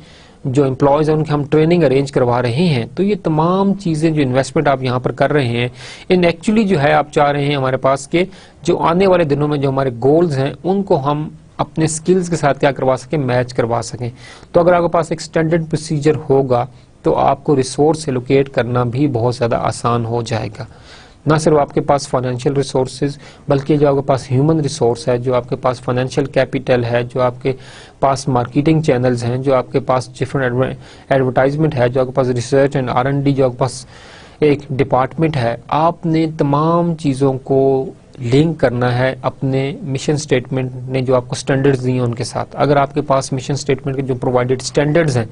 Speaker 1: जो एम्प्लॉयज हैं उनकी हम ट्रेनिंग अरेंज करवा रहे हैं, तो ये तमाम चीज़ें जो इन्वेस्टमेंट आप यहाँ पर कर रहे हैं इन एक्चुअली जो है आप चाह रहे हैं हमारे पास के जो आने वाले दिनों में जो हमारे गोल्स हैं उनको हम अपने स्किल्स के साथ क्या करवा सकें, मैच करवा सकें। तो अगर आपके पास एक स्टैंडर्ड प्रोसीजर होगा तो आपको रिसोर्स एलोकेट करना भी बहुत ज़्यादा आसान हो जाएगा। ना सिर्फ आपके पास फाइनेंशियल रिसोर्सेज बल्कि जो आपके पास ह्यूमन रिसोर्स है, जो आपके पास फाइनेंशियल कैपिटल है, जो आपके पास मार्केटिंग चैनल्स हैं, जो आपके पास डिफरेंट एडवर्टाइजमेंट है, जो आपके पास रिसर्च एंड R&D, जो आपके पास एक डिपार्टमेंट है, आपने तमाम चीज़ों को लिंक करना है अपने मिशन स्टेटमेंट ने जो आपको स्टैंडर्ड्स दिए हैं उनके साथ। अगर आपके पास मिशन स्टेटमेंट के जो प्रोवाइडेड स्टैंडर्ड्स हैं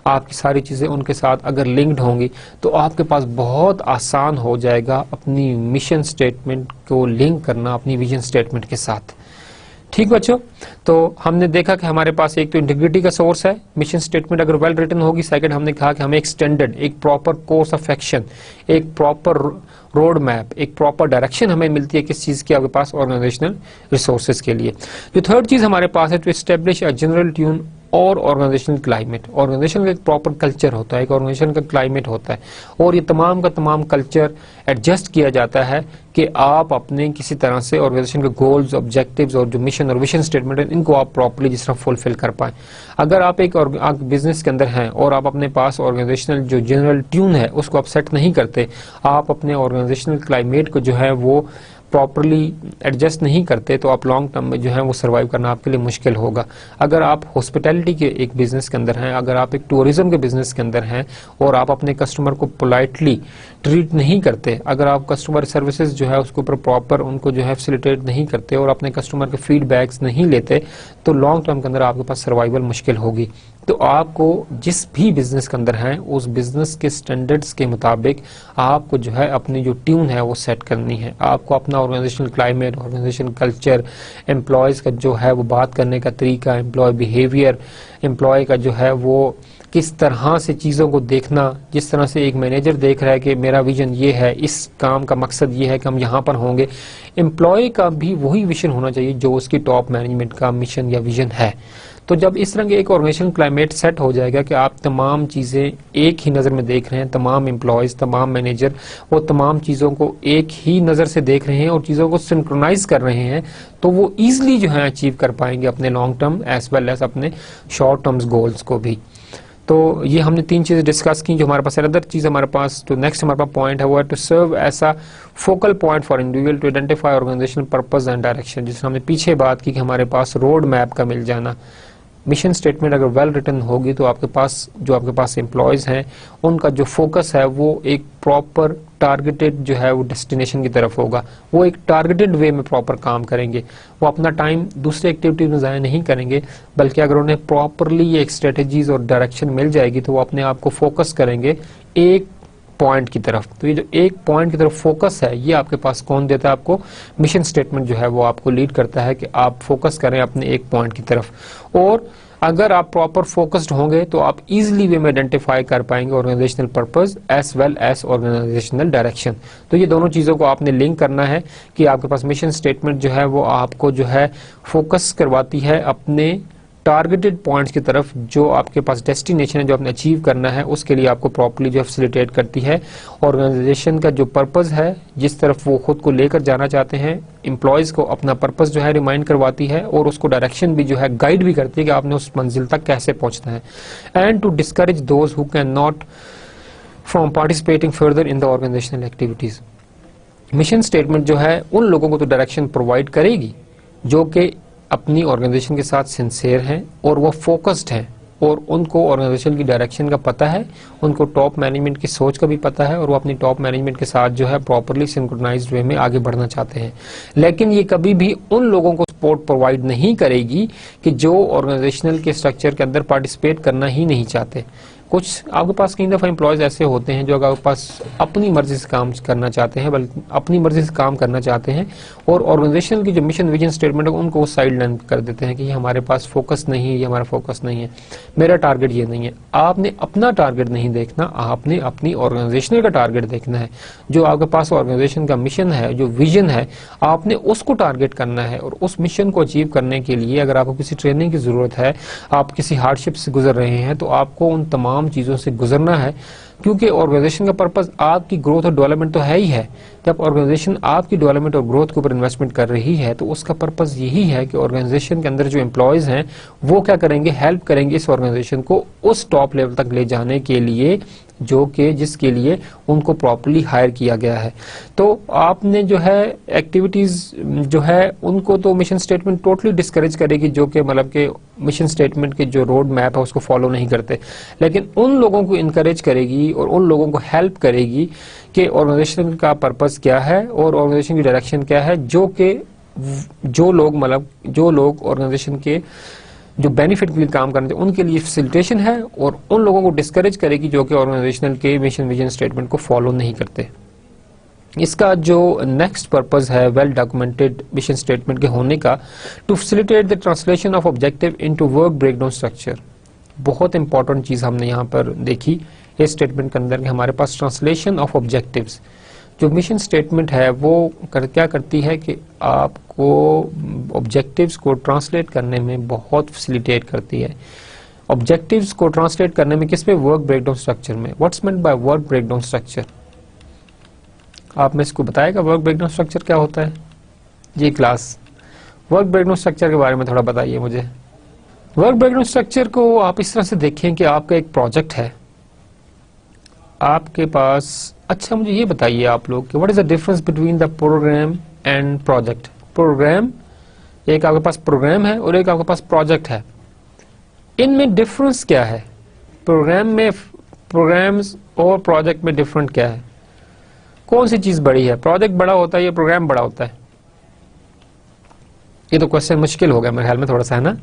Speaker 1: आपकी सारी चीज़ें उनके साथ अगर लिंक्ड होंगी तो आपके पास बहुत आसान हो जाएगा अपनी मिशन स्टेटमेंट को लिंक करना अपनी विजन स्टेटमेंट के साथ। ठीक बच्चों, तो हमने देखा कि हमारे पास एक तो इंटीग्रिटी का सोर्स है, मिशन स्टेटमेंट अगर वेल रिटन होगी। सेकंड हमने कहा कि हमें एक स्टैंडर्ड, एक प्रॉपर कोर्स ऑफ एक्शन, एक प्रॉपर रोड मैप, एक प्रॉपर डायरेक्शन हमें मिलती है किस चीज़ की, आपके पास ऑर्गेनाइजेशनल रिसोर्सेज के लिए। जो थर्ड चीज़ हमारे पास है to establish a general tone और ऑर्गेनाइजेशनल क्लाइमेट। ऑर्गेनाइजेशन का एक प्रॉपर कल्चर होता है, एक ऑर्गेनाइजेशन का क्लाइमेट होता है और ये तमाम का तमाम कल्चर एडजस्ट किया जाता है कि आप अपने किसी तरह से ऑर्गेनाइजेशन के गोल्स, ऑब्जेक्टिव्स और जो मिशन और विजन स्टेटमेंट है इनको आप प्रॉपर्ली जिस तरह फुलफिल कर पाएं। अगर आप एक बिजनेस के अंदर हैं और आप अपने पास ऑर्गेनाइजेशनल जो जनरल ट्यून है उसको आप सेट नहीं करते, आप अपने ऑर्गेनाइजेशनल क्लाइमेट को जो है वो प्रॉपरली एडजस्ट नहीं करते, तो आप लॉन्ग टर्म में जो है वो सर्वाइव करना आपके लिए मुश्किल होगा। अगर आप हॉस्पिटैलिटी के एक बिजनेस के अंदर हैं, अगर आप एक टूरिज्म के बिजनेस के अंदर हैं और आप अपने कस्टमर को पोलाइटली ट्रीट नहीं करते, अगर आप कस्टमर सर्विसेज जो है उसके ऊपर प्रॉपर उनको जो है फैसिलिटेट नहीं करते और अपने कस्टमर के फीडबैक्स नहीं लेते, तो लॉन्ग टर्म के अंदर आपके पास सर्वाइवल मुश्किल होगी। तो आपको जिस भी बिजनेस के अंदर हैं उस बिजनेस के स्टैंडर्ड्स के मुताबिक आपको जो है अपनी जो ट्यून है वो सेट करनी है। आपको अपना organisational climate, organisation culture, employees का जो है वो बात करने का तरीका, एम्प्लॉय बिहेवियर, एम्प्लॉय का जो है वो किस तरह से चीज़ों को देखना, जिस तरह से एक मैनेजर देख रहा है कि मेरा विजन ये है, इस काम का मकसद ये है कि हम यहाँ पर होंगे, एम्प्लॉय का भी वही विजन होना चाहिए जो उसकी टॉप मैनेजमेंट का मिशन या विजन है। तो जब इस तरह के एक ऑर्गेनाइजेशन क्लाइमेट सेट हो जाएगा कि आप तमाम चीज़ें एक ही नज़र में देख रहे हैं, तमाम एम्प्लॉयज़, तमाम मैनेजर वो तमाम चीज़ों को एक ही नज़र से देख रहे हैं और चीज़ों को सिंक्रोनाइज कर रहे हैं, तो वो ईजिली जो है अचीव कर पाएंगे अपने long term as well as अपने शॉर्ट टर्म्स गोल्स को भी। तो ये हमने तीन चीज़ें डिस्कस की। जो हमारे पास अदर चीज़ हमारे पास तो नेक्स्ट हमारे पास पॉइंट है वो है to serve as a focal point for individual to identify organisational purpose and direction, जिसमें हमने पीछे बात की कि हमारे पास रोड मैप का मिल जाना। मिशन स्टेटमेंट अगर वेल रिटन होगी तो आपके पास एम्प्लॉयज़ हैं उनका जो फोकस है वो एक प्रॉपर टारगेटेड जो है वो डेस्टिनेशन की तरफ होगा, वो एक टारगेटेड वे में प्रॉपर काम करेंगे, वो अपना टाइम दूसरे एक्टिविटीज में ज़ाया नहीं करेंगे, बल्कि अगर उन्हें प्रॉपरली ये एक स्ट्रेटजीज और डायरेक्शन मिल जाएगी तो वो अपने आप को फोकस करेंगे एक पॉइंट की तरफ। तो ये जो एक पॉइंट की तरफ फोकस है, ये आपके पास कौन देता है? आपको मिशन स्टेटमेंट जो है वो आपको लीड करता है कि आप फोकस करें अपने एक पॉइंट की तरफ। और अगर आप प्रॉपर फोकस्ड होंगे तो आप इजीली वे में आइडेंटिफाई कर पाएंगे organisational purpose as well as organisational direction. तो ये दोनों चीज़ों को आपने लिंक करना है कि आपके पास मिशन स्टेटमेंट जो है वो आपको जो है फोकस करवाती है अपने टारगेटेड पॉइंट्स की तरफ, जो आपके पास डेस्टिनेशन है जो आपने अचीव करना है उसके लिए आपको प्रॉपर्ली जो है फैसिलिटेट करती है। ऑर्गेनाइजेशन का जो पर्पस है, जिस तरफ वो खुद को लेकर जाना चाहते हैं, एम्प्लॉयज़ को अपना पर्पस जो है रिमाइंड करवाती है और उसको डायरेक्शन भी जो है गाइड भी करती है कि आपने उस मंजिल तक कैसे पहुंचना है। And to discourage those who can not from participating further in the organisational activities. Mission statement जो है उन लोगों को तो डायरेक्शन प्रोवाइड करेगी जो कि अपनी ऑर्गेनाइजेशन के साथ सिंसियर हैं और वो फोकस्ड हैं और उनको ऑर्गेनाइजेशन की डायरेक्शन का पता है, उनको टॉप मैनेजमेंट की सोच का भी पता है और वो अपनी टॉप मैनेजमेंट के साथ जो है प्रॉपरली सिंक्रोनाइज्ड वे में आगे बढ़ना चाहते हैं। लेकिन ये कभी भी उन लोगों को सपोर्ट प्रोवाइड नहीं करेगी कि जो ऑर्गेनाइजेशनल के स्ट्रक्चर के अंदर पार्टिसिपेट करना ही नहीं चाहते। कुछ आपके पास कई दफ़ा एम्प्लॉयज़ ऐसे होते हैं जो आपके पास अपनी मर्जी से काम करना चाहते हैं, बल्कि अपनी मर्जी से काम करना चाहते हैं और ऑर्गेनाइजेशन की जो मिशन विजन स्टेटमेंट है उनको वो साइड लाइन कर देते हैं कि ये हमारे पास फोकस नहीं है, ये हमारा फोकस नहीं है, मेरा टारगेट ये नहीं है। आपने अपना टारगेट नहीं देखना, आपने अपनी ऑर्गेनाइजेशनल का टारगेट देखना है। जो आपके पास ऑर्गेनाइजेशन का मिशन है, जो विजन है, आपने उसको टारगेट करना है और उस मिशन को अचीव करने के लिए अगर आपको किसी ट्रेनिंग की जरूरत है, आप किसी हार्डशिप से गुजर रहे हैं, तो आपको उन तमाम चीजों से गुजरना है, क्योंकि ऑर्गेनाइजेशन का पर्पस आपकी ग्रोथ और डेवलपमेंट तो है ही है। जब ऑर्गेनाइजेशन आपकी डेवलपमेंट और ग्रोथ के ऊपर इन्वेस्टमेंट कर रही है तो उसका पर्पस यही है कि ऑर्गेनाइजेशन के अंदर जो एम्प्लॉयज हैं वो क्या करेंगे, हेल्प करेंगे इस ऑर्गेनाइजेशन को उस टॉप लेवल तक ले जाने के लिए जो कि जिसके लिए उनको प्रॉपर्ली हायर किया गया है। तो आपने जो है एक्टिविटीज जो है उनको तो मिशन स्टेटमेंट टोटली डिस्करेज करेगी जो कि मतलब कि मिशन स्टेटमेंट के जो रोड मैप है उसको फॉलो नहीं करते, लेकिन उन लोगों को इनकरेज करेगी और उन लोगों को हेल्प करेगी कि ऑर्गेनाइजेशन का पर्पस क्या है और ऑर्गेनाइजेशन की डायरेक्शन क्या है, जो लोग ऑर्गेनाइजेशन के जो बेनिफिट के लिए काम करने थे उनके लिए फैसिलिटेशन है और उन लोगों को डिस्करेज करेगी जो कि ऑर्गेनाइजेशनल के मिशन विजन स्टेटमेंट को फॉलो नहीं करते। इसका जो नेक्स्ट पर्पस है वेल डॉक्यूमेंटेड मिशन स्टेटमेंट के होने का, to facilitate the translation of objective into work breakdown structure. बहुत इंपॉर्टेंट चीज हमने यहाँ पर देखी इस स्टेटमेंट के अंदर कि हमारे पास ट्रांसलेशन ऑफ ऑब्जेक्टिव्स, जो मिशन स्टेटमेंट है वो क्या करती है कि आपको ऑब्जेक्टिव्स को ट्रांसलेट करने में बहुत फैसिलिटेट करती है। ऑब्जेक्टिव्स को ट्रांसलेट करने में किस में? वर्क ब्रेकडाउन स्ट्रक्चर में। What's meant by work breakdown structure? आप में इसको बताएगा वर्क ब्रेकडाउन स्ट्रक्चर क्या होता है? जी क्लास, वर्क ब्रेकडाउन स्ट्रक्चर के बारे में थोड़ा बताइए मुझे। वर्क ब्रेकडाउन स्ट्रक्चर को आप इस तरह से देखें कि आपका एक प्रोजेक्ट है, आपके पास। अच्छा मुझे ये बताइए आप लोग कि what is the difference between the program and project? Program, एक आपके पास प्रोग्राम है और एक आपके पास प्रोजेक्ट है, इनमें डिफरेंस क्या है? प्रोग्राम में, प्रोग्राम्स और प्रोजेक्ट में डिफरेंट क्या है? कौन सी चीज बड़ी है? प्रोजेक्ट बड़ा होता है या प्रोग्राम बड़ा होता है? ये तो क्वेश्चन मुश्किल हो गया मेरे ख्याल में थोड़ा सा, है ना?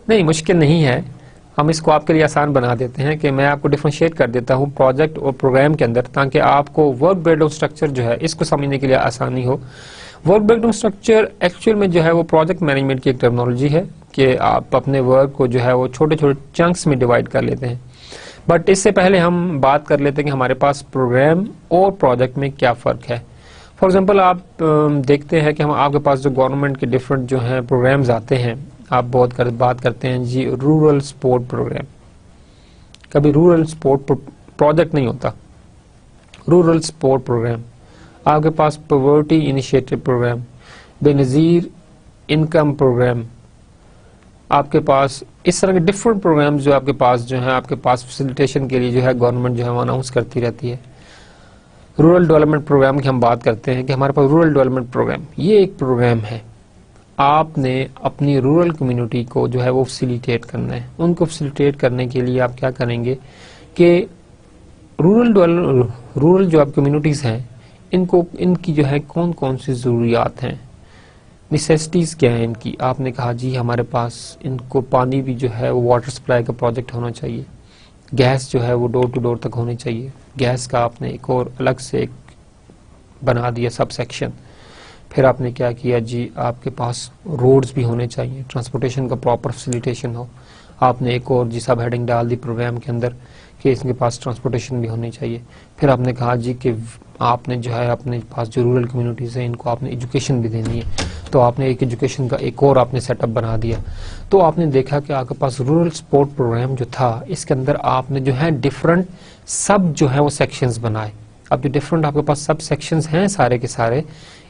Speaker 1: नहीं मुश्किल नहीं है, हम इसको आपके लिए आसान बना देते हैं कि मैं आपको डिफरेंशिएट कर देता हूं प्रोजेक्ट और प्रोग्राम के अंदर, ताकि आपको वर्क ब्रेकडाउन स्ट्रक्चर जो है इसको समझने के लिए आसानी हो। वर्क ब्रेकडाउन स्ट्रक्चर एक्चुअल में जो है वो प्रोजेक्ट मैनेजमेंट की एक टर्मिनोलॉजी है कि आप अपने वर्क को जो है वो छोटे छोटे चंक्स में डिवाइड कर लेते हैं। बट इससे पहले हम बात कर लेते हैं कि हमारे पास प्रोग्राम और प्रोजेक्ट में क्या फ़र्क है। फॉर एग्जांपल आप देखते हैं कि हम आपके पास जो गवर्नमेंट के डिफरेंट जो हैं प्रोग्राम्स आते हैं, आप बात करते हैं जी रूरल सपोर्ट प्रोग्राम। कभी रूरल सपोर्ट प्रोजेक्ट नहीं होता, रूरल सपोर्ट प्रोग्राम। आपके पास poverty initiative program, Benazir income program, आपके पास इस तरह के डिफरेंट प्रोग्राम्स जो आपके पास जो है आपके पास फैसिलिटेशन के लिए जो है गवर्नमेंट जो है वो अनाउंस करती रहती है। रूरल डेवलपमेंट प्रोग्राम की हम बात करते हैं कि हमारे पास रूरल डेवलपमेंट प्रोग्राम, ये एक प्रोग्राम है। आपने अपनी रूरल कम्युनिटी को जो है वो फैसिलिटेट करना है। उनको फैसिलिटेट करने के लिए आप क्या करेंगे कि रूरल जो आप कम्युनिटीज़ हैं इनकी जो है कौन कौन सी ज़रूरियात हैं, नेसेसिटीज़ क्या है इनकी। आपने कहा जी हमारे पास इनको पानी भी जो है वो वाटर सप्लाई का प्रोजेक्ट होना चाहिए, गैस जो है वो डोर टू डोर तक होनी चाहिए। गैस का आपने एक और अलग से एक बना दिया सब सेक्शन। फिर आपने क्या किया जी, आपके पास रोड्स भी होने चाहिए, ट्रांसपोर्टेशन का प्रॉपर फैसिलिटेशन हो। आपने एक और जी सब हेडिंग डाल दी प्रोग्राम के अंदर कि इसके पास ट्रांसपोर्टेशन भी होनी चाहिए। फिर आपने कहा जी कि आपने जो है अपने पास जो रूरल कम्युनिटीज़ हैं इनको आपने एजुकेशन भी देनी है, तो आपने एक एजुकेशन का एक और आपने सेटअप बना दिया। तो आपने देखा कि आपके पास रूरल सपोर्ट प्रोग्राम जो था इसके अंदर आपने जो है डिफरेंट सब जो है वो सेक्शंस बनाए। अब जो डिफरेंट आपके पास सब सेक्शंस हैं सारे के सारे,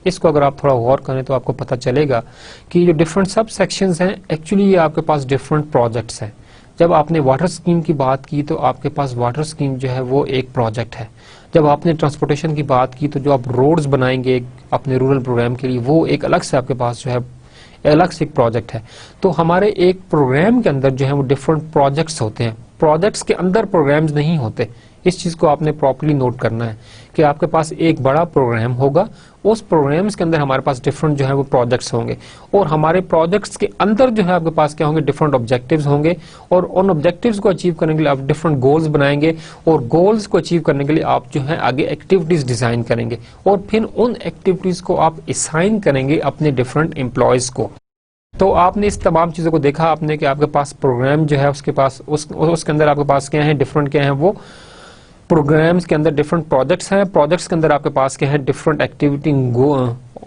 Speaker 1: इसको अगर आप थोड़ा गौर करें तो आपको पता चलेगा कि जो डिफरेंट सब सेक्शंस हैं एक्चुअली ये आपके पास डिफरेंट प्रोजेक्ट्स हैं। जब आपने वाटर स्कीम की बात की तो आपके पास वाटर स्कीम जो है वो एक प्रोजेक्ट है। जब आपने ट्रांसपोर्टेशन की बात की तो जो आप रोड्स बनाएंगे अपने रूरल प्रोग्राम के लिए वो एक अलग से आपके पास जो है अलग से एक प्रोजेक्ट है। तो हमारे एक प्रोग्राम के अंदर जो है वो डिफरेंट प्रोजेक्ट्स होते हैं, प्रोजेक्ट्स के अंदर प्रोग्राम्स नहीं होते। इस चीज को आपने प्रॉपर्ली नोट करना है कि आपके पास एक बड़ा प्रोग्राम होगा, उस प्रोग्राम्स के अंदर हमारे पास डिफरेंट जो है वो प्रोजेक्ट्स होंगे और हमारे प्रोजेक्ट्स के अंदर जो है आपके पास क्या होंगे, डिफरेंट ऑब्जेक्टिव्स होंगे और उन ऑब्जेक्टिव्स को अचीव करने के लिए आप डिफरेंट गोल्स बनाएंगे और गोल्स को अचीव करने के लिए आप जो है आगे एक्टिविटीज डिजाइन करेंगे और फिर उन एक्टिविटीज को आप असाइन करेंगे अपने डिफरेंट एम्प्लॉयज को। तो आपने इस तमाम चीजों को देखा आपने कि आपके पास प्रोग्राम जो है उसके पास उसके अंदर आपके पास क्या है, डिफरेंट क्या है, वो प्रोग्राम्स के अंदर डिफरेंट प्रोजेक्ट्स हैं, प्रोजेक्ट्स के अंदर आपके पास क्या है, डिफरेंट एक्टिविटी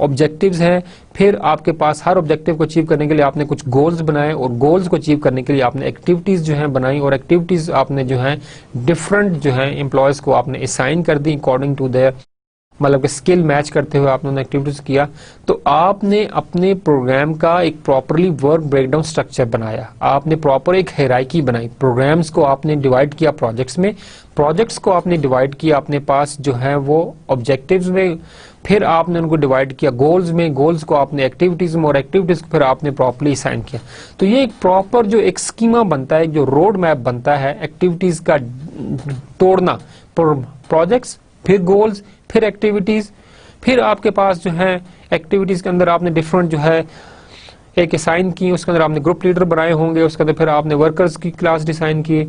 Speaker 1: ऑब्जेक्टिव्स हैं। फिर आपके पास हर ऑब्जेक्टिव को अचीव करने के लिए आपने कुछ गोल्स बनाए और गोल्स को अचीव करने के लिए आपने एक्टिविटीज जो है बनाई और एक्टिविटीज आपने जो है डिफरेंट जो है एम्प्लॉयज को आपने असाइन कर दी अकॉर्डिंग टू देयर मतलब कि स्किल मैच करते हुए आपने एक्टिविटीज किया। तो आपने अपने प्रोग्राम का एक प्रॉपरली वर्क ब्रेकडाउन स्ट्रक्चर बनाया, आपने प्रॉपर एक हायरार्की बनाई, प्रोग्राम्स को आपने डिवाइड किया प्रोजेक्ट्स में, प्रोजेक्ट्स को आपने डिवाइड किया अपने पास जो है वो ऑब्जेक्टिव्स में, फिर आपने उनको डिवाइड किया गोल्स में, गोल्स को आपने एक्टिविटीज में और एक्टिविटीज को फिर आपने प्रॉपरली असाइन किया। तो ये एक प्रॉपर जो एक स्कीमा बनता है, जो रोड मैप बनता है एक्टिविटीज का तोड़ना, प्रोजेक्ट्स फिर गोल्स फिर एक्टिविटीज, फिर आपके पास जो है एक्टिविटीज के अंदर आपने डिफरेंट जो है एक असाइन की, उसके अंदर आपने ग्रुप लीडर बनाए होंगे, उसके अंदर फिर आपने वर्कर्स की क्लास डिजाइन की,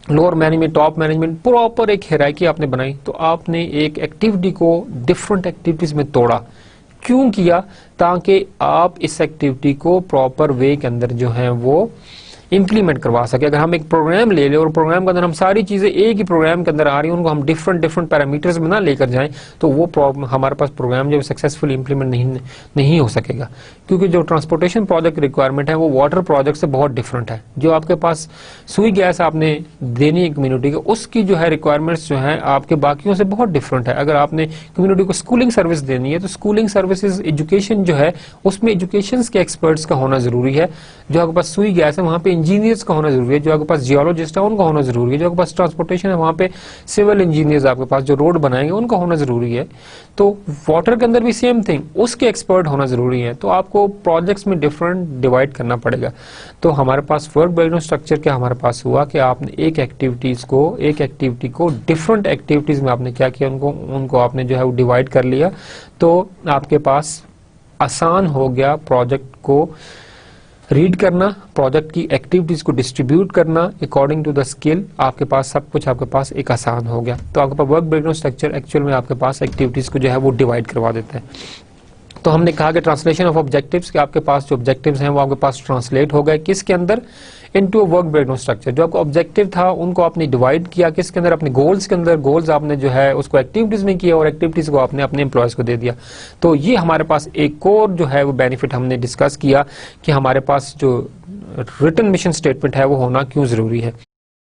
Speaker 1: lower management top management, proper एक हायरार्की आपने बनाई। तो आपने एक एक्टिविटी को डिफरेंट एक्टिविटीज में तोड़ा, क्यों किया, ताकि आप इस एक्टिविटी को प्रॉपर वे के अंदर जो है वो इंप्लीमेंट करवा सके। अगर हम एक प्रोग्राम ले लें और प्रोग्राम के अंदर हम सारी चीजें एक ही प्रोग्राम के अंदर आ रही हैं, उनको हम डिफरेंट पैरामीटर्स में ना लेकर जाएं, तो वो हमारे पास प्रोग्राम जो सक्सेसफुल इंप्लीमेंट नहीं हो सकेगा। क्योंकि जो ट्रांसपोर्टेशन प्रोजेक्ट रिक्वायरमेंट है वो वाटर प्रोजेक्ट से बहुत डिफरेंट है। जो आपके पास सुई गैस आपने देनी है कम्युनिटी को, उसकी जो है रिक्वायरमेंट्स जो है आपके बाकियों से बहुत डिफरेंट है। अगर आपने कम्युनिटी को स्कूलिंग सर्विस देनी है तो स्कूलिंग सर्विसेज एजुकेशन जो है उसमें एजुकेशन के एक्सपर्ट्स का होना जरूरी है। जो आपके पास सुई गैस है वहां पे इंजीनियर्स का होना जरूरी है, जो आपके पास जियोलॉजिस्ट है उनका होना जरूरी है, जो आपके पास ट्रांसपोर्टेशन है वहां पे सिविल इंजीनियर्स आपके पास जो रोड बनाएंगे उनका होना जरूरी है। तो वाटर के अंदर भी सेम थिंग, उसके एक्सपर्ट होना जरूरी है। तो आपको प्रोजेक्ट्स में डिफरेंट डिवाइड करना पड़ेगा। तो हमारे पास वर्क ब्रेकडाउन स्ट्रक्चर क्या हमारे पास हुआ कि आपने एक एक्टिविटी को डिफरेंट एक्टिविटीज में आपने क्या किया, उनको आपने जो है वो डिवाइड कर लिया। तो आपके पास आसान हो गया प्रोजेक्ट को रीड करना, प्रोजेक्ट की एक्टिविटीज को डिस्ट्रीब्यूट करना अकॉर्डिंग टू द स्किल, आपके पास सब कुछ आपके पास एक आसान हो गया। तो आपके पास वर्क ब्रेकडाउन स्ट्रक्चर एक्चुअल में आपके पास एक्टिविटीज को जो है वो डिवाइड करवा देता है। तो हमने कहा कि ट्रांसलेशन ऑफ ऑब्जेक्टिव्स, कि आपके पास जो ऑब्जेक्टिव्स हैं वो आपके पास ट्रांसलेट हो गए किसके अंदर, इनटू वर्क ब्रेकडाउन स्ट्रक्चर। जो आपका ऑब्जेक्टिव था उनको आपने डिवाइड किया किसके अंदर, अपने गोल्स के अंदर, गोल्स आपने जो है उसको एक्टिविटीज में किया और एक्टिविटीज को आपने अपने एम्प्लॉयज को दे दिया। तो ये हमारे पास एक और जो है वो बेनिफिट हमने डिस्कस किया कि हमारे पास जो रिटन मिशन स्टेटमेंट है वो होना क्यों जरूरी है।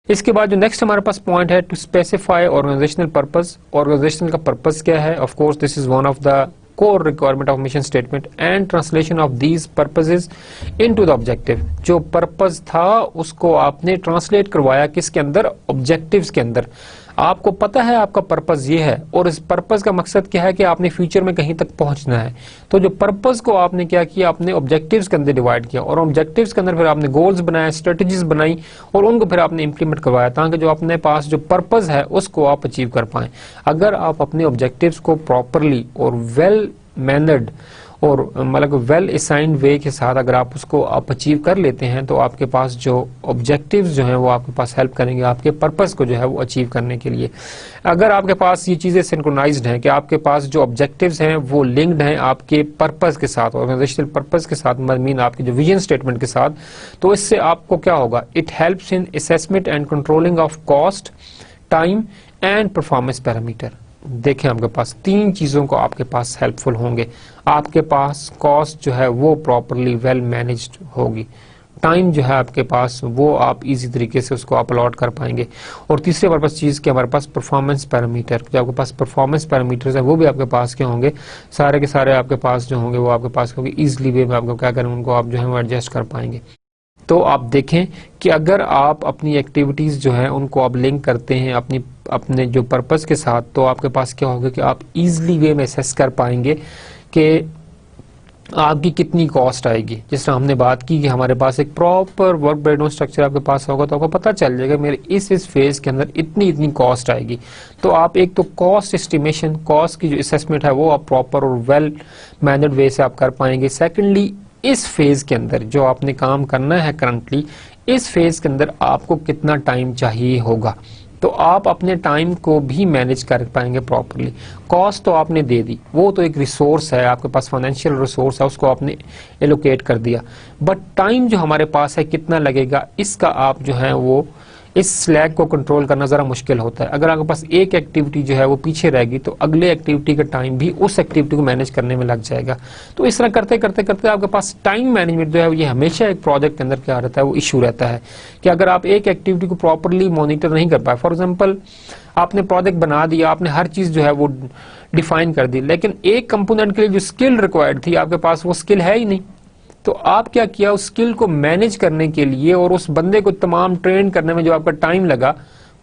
Speaker 1: इसके बाद जो नेक्स्ट हमारे पास पॉइंट है, to specify organisational purpose. Organisation का पर्पस क्या है, of course this is one of the core requirement of mission statement and translation of these purposes into the objective। जो पर्पस था उसको आपने ट्रांसलेट करवाया किसके अंदर, ऑब्जेक्टिव्स के अंदर। आपको पता है आपका पर्पस ये है और इस पर्पस का मकसद क्या है कि आपने फ्यूचर में कहीं तक पहुंचना है। तो जो पर्पस को आपने क्या किया, अपने ऑब्जेक्टिव्स के अंदर डिवाइड किया और ऑब्जेक्टिव्स के अंदर फिर आपने गोल्स बनाए, स्ट्रेटजीज बनाई और उनको फिर आपने इंप्लीमेंट करवाया ताकि जो अपने पास जो पर्पस है उसको आप अचीव कर पाएं। अगर आप अपने ऑब्जेक्टिव्स को प्रॉपरली और वेल मैनर्ड और मतलब वेल असाइंड वे के साथ अगर आप उसको आप अचीव कर लेते हैं तो आपके पास जो ऑब्जेक्टिव्स जो हैं वो आपके पास हेल्प करेंगे आपके पर्पस को जो है वो अचीव करने के लिए। अगर आपके पास ये चीज़ें सिंक्रोनाइज्ड हैं कि आपके पास जो ऑब्जेक्टिव्स हैं वो लिंक्ड हैं आपके पर्पस के साथ, ऑर्गेनाइजेशनल पर्पस के साथ, मीन आपके जो विजन स्टेटमेंट के साथ, तो इससे आपको क्या होगा, it helps in assessment and controlling of cost, time and performance parameter. देखें आपके पास तीन चीज़ों को आपके पास हेल्पफुल होंगे। आपके पास कॉस्ट जो है वो प्रॉपरली वेल मैनेज्ड होगी, टाइम जो है आपके पास वो आप इजी तरीके से उसको अपलॉड कर पाएंगे, और तीसरे पर्पस चीज़ के हमारे पास परफॉर्मेंस पैरामीटर, जो आपके पास परफॉर्मेंस पैरामीटर्स है वो भी आपके पास क्या होंगे, सारे के सारे आपके पास जो होंगे वो आपके पास होंगे ईजिली वे में आपको क्या करें उनको आप जो है वो एडजस्ट कर पाएंगे। तो आप देखें कि अगर आप अपनी एक्टिविटीज़ जो है उनको आप लिंक करते हैं अपने जो पर्पस के साथ, तो आपके पास क्या होगा कि आप इजीली वे में असेस कर पाएंगे कि आपकी कितनी कॉस्ट आएगी। जिस तरह हमने बात की कि हमारे पास एक प्रॉपर वर्क ब्रेकडाउन स्ट्रक्चर आपके पास होगा तो आपको पता चल जाएगा मेरे इस फेज के अंदर इतनी कॉस्ट आएगी। तो आप एक तो कॉस्ट एस्टिमेशन, कॉस्ट की जो असेसमेंट है वो आप प्रॉपर और वेल मैनेज्ड वे से आप कर पाएंगे। सेकेंडली, इस फेज के अंदर जो आपने काम करना है करंटली, इस फेज के अंदर आपको कितना टाइम चाहिए होगा, तो आप अपने टाइम को भी मैनेज कर पाएंगे प्रॉपरली। कॉस्ट तो आपने दे दी, वो तो एक रिसोर्स है आपके पास, फाइनेंशियल रिसोर्स है, उसको आपने एलोकेट कर दिया, बट टाइम जो हमारे पास है कितना लगेगा, इसका आप जो है वो इस स्लैग को कंट्रोल करना जरा मुश्किल होता है। अगर आपके पास एक एक्टिविटी जो है वो पीछे रहेगी तो अगले एक्टिविटी का टाइम भी उस एक्टिविटी को मैनेज करने में लग जाएगा। तो इस तरह करते करते करते आपके पास टाइम मैनेजमेंट जो है ये हमेशा एक प्रोजेक्ट के अंदर क्या रहता है वो इशू रहता है कि अगर आप एक एक्टिविटी को प्रॉपरली मॉनिटर नहीं कर पाए, फॉर एग्जाम्पल आपने प्रोजेक्ट बना दिया, आपने हर चीज जो है वो डिफाइन कर दी, लेकिन एक कंपोनेंट के लिए जो स्किल रिक्वायर्ड थी आपके पास वो स्किल है ही नहीं। तो आप क्या किया, उस स्किल को मैनेज करने के लिए और उस बंदे को तमाम ट्रेन करने में जो आपका टाइम लगा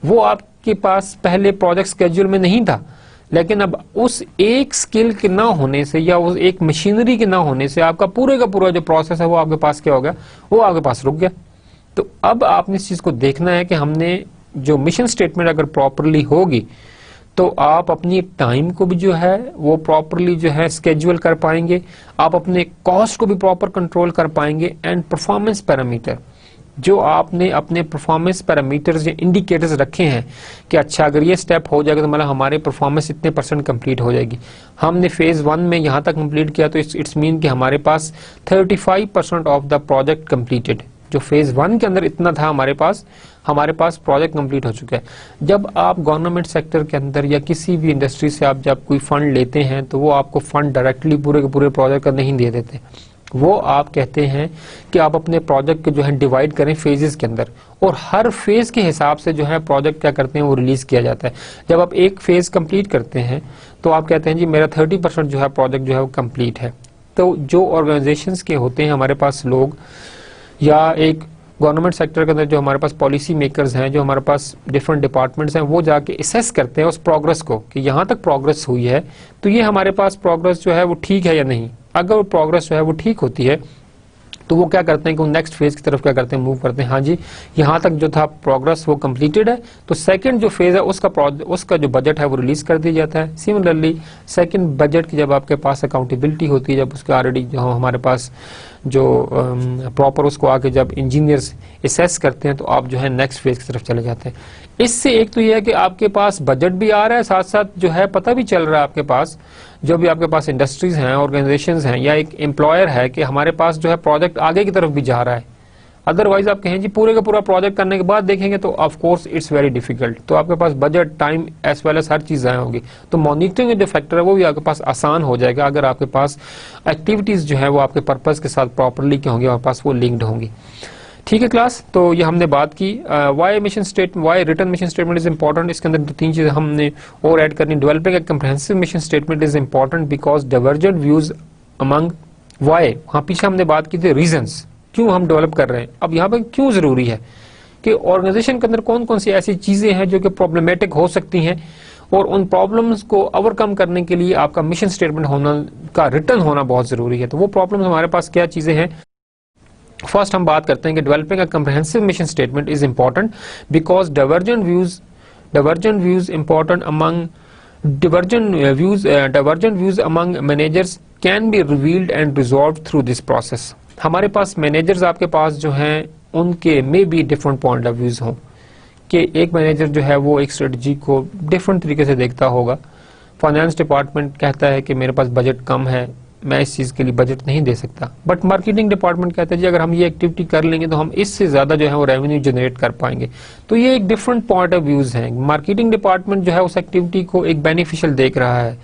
Speaker 1: वो आपके पास पहले प्रोजेक्ट स्केड्यूल में नहीं था, लेकिन अब उस एक स्किल के ना होने से या उस एक मशीनरी के ना होने से आपका पूरे का पूरा जो प्रोसेस है वो आपके पास क्या हो गया, वो आपके पास रुक गया। तो अब आपने इस चीज को देखना है कि हमने जो मिशन स्टेटमेंट अगर प्रॉपरली होगी तो आप अपनी टाइम को भी जो है वो प्रॉपरली जो है स्केड्यूल कर पाएंगे, आप अपने कॉस्ट को भी प्रॉपर कंट्रोल कर पाएंगे, एंड परफॉर्मेंस पैरामीटर जो आपने अपने परफॉर्मेंस पैरामीटर्स या इंडिकेटर्स रखे हैं कि अच्छा अगर ये स्टेप हो जाएगा तो मतलब हमारे परफॉर्मेंस इतने % कंप्लीट हो जाएगी। हमने फेज 1 में यहाँ तक कंप्लीट किया तो इट्स मीन कि हमारे पास 35% ऑफ द प्रोजेक्ट कंप्लीटेड। जो फेज 1 के अंदर इतना था हमारे पास प्रोजेक्ट कंप्लीट हो चुका है। जब आप गवर्नमेंट सेक्टर के अंदर या किसी भी इंडस्ट्री से आप जब कोई फंड लेते हैं तो वो आपको फंड डायरेक्टली पूरे के पूरे प्रोजेक्ट का नहीं दे देते, वो आप कहते हैं कि आप अपने प्रोजेक्ट को जो है डिवाइड करें फेजेस के अंदर, और हर फेज के हिसाब से जो है प्रोजेक्ट क्या करते हैं वो रिलीज किया जाता है। जब आप एक फेज कंप्लीट करते हैं तो आप कहते हैं जी मेरा 30% जो है प्रोजेक्ट जो है वो कंप्लीट है। तो जो ऑर्गेनाइजेशंस के होते हैं हमारे पास लोग, या एक गवर्नमेंट सेक्टर के अंदर जो हमारे पास पॉलिसी मेकर्स हैं, जो हमारे पास डिफरेंट डिपार्टमेंट्स हैं, वो जाके असेस करते हैं उस प्रोग्रेस को कि यहाँ तक प्रोग्रेस हुई है तो ये हमारे पास प्रोग्रेस जो है वो ठीक है या नहीं। अगर वो प्रोग्रेस जो है वो ठीक होती है तो वो क्या करते हैं कि वो नेक्स्ट फेज की तरफ क्या करते हैं, मूव करते हैं। हाँ जी, यहाँ तक जो था प्रोग्रेस वो कंप्लीटेड है, तो सेकंड जो फेज है उसका जो बजट है वो रिलीज कर दिया जाता है। सिमिलरली सेकंड बजट की जब आपके पास अकाउंटेबिलिटी होती है, जब उसके ऑलरेडी जो हमारे पास जो प्रॉपर उसको आके जब इंजीनियर्स असेस करते हैं तो आप जो है नेक्स्ट फेज की तरफ चले जाते हैं। इससे एक तो यह है कि आपके पास बजट भी आ रहा है, साथ साथ जो है पता भी चल रहा है आपके पास जो भी आपके पास इंडस्ट्रीज हैं, ऑर्गेनाइजेशंस हैं या एक एम्प्लॉयर है कि हमारे पास जो है प्रोजेक्ट आगे की तरफ भी जा रहा है। अदरवाइज आप कहें जी पूरे का पूरा प्रोजेक्ट करने के बाद देखेंगे तो of course it's very difficult. तो आपके पास budget, time as well as हर चीज़ आए होगी, तो मॉनिटरिंग जो फैक्टर है वो भी आपके पास आसान हो जाएगा अगर आपके पास एक्टिविटीज़ जो है वो आपके पर्पज़ के साथ प्रॉपरली क्या होंगी, आपके पास वो लिंक्ड होंगी। ठीक है क्लास, तो ये हमने बात की why written mission statement is important. इसके अंदर 2-3 चीजें हमने और ऐड करनी। Developing a comprehensive mission statement is important because divergent views among why. हाँ, पीछे हमने बात की थी रीजंस, क्यों हम डेवलप कर रहे हैं। अब यहाँ पर क्यों जरूरी है कि ऑर्गेनाइजेशन के अंदर कौन कौन सी ऐसी चीजें हैं जो कि प्रॉब्लमेटिक हो सकती हैं, और उन प्रॉब्लम्स को ओवरकम करने के लिए आपका मिशन स्टेटमेंट होना का रिटर्न होना बहुत जरूरी है। तो वो प्रॉब्लम्स हमारे पास क्या चीजें हैं। फर्स्ट हम बात करते हैं कि developing a comprehensive mission statement is important because divergent views important among divergent views among managers can be revealed and resolved through this process. हमारे पास मैनेजर्स आपके पास जो हैं उनके में भी डिफरेंट पॉइंट ऑफ व्यूज हों कि एक मैनेजर जो है वो एक स्ट्रेटजी को डिफरेंट तरीके से देखता होगा. फाइनेंस डिपार्टमेंट कहता है कि मेरे पास बजट कम है, मैं इस चीज के लिए बजट नहीं दे सकता, बट मार्केटिंग डिपार्टमेंट कहता है जी अगर हम ये एक्टिविटी कर लेंगे तो हम इससे ज्यादा जो है वो रेवेन्यू जनरेट कर पाएंगे. तो ये एक डिफरेंट पॉइंट ऑफ व्यूज हैं. मार्केटिंग डिपार्टमेंट जो है उस एक्टिविटी को एक बेनिफिशियल देख रहा है,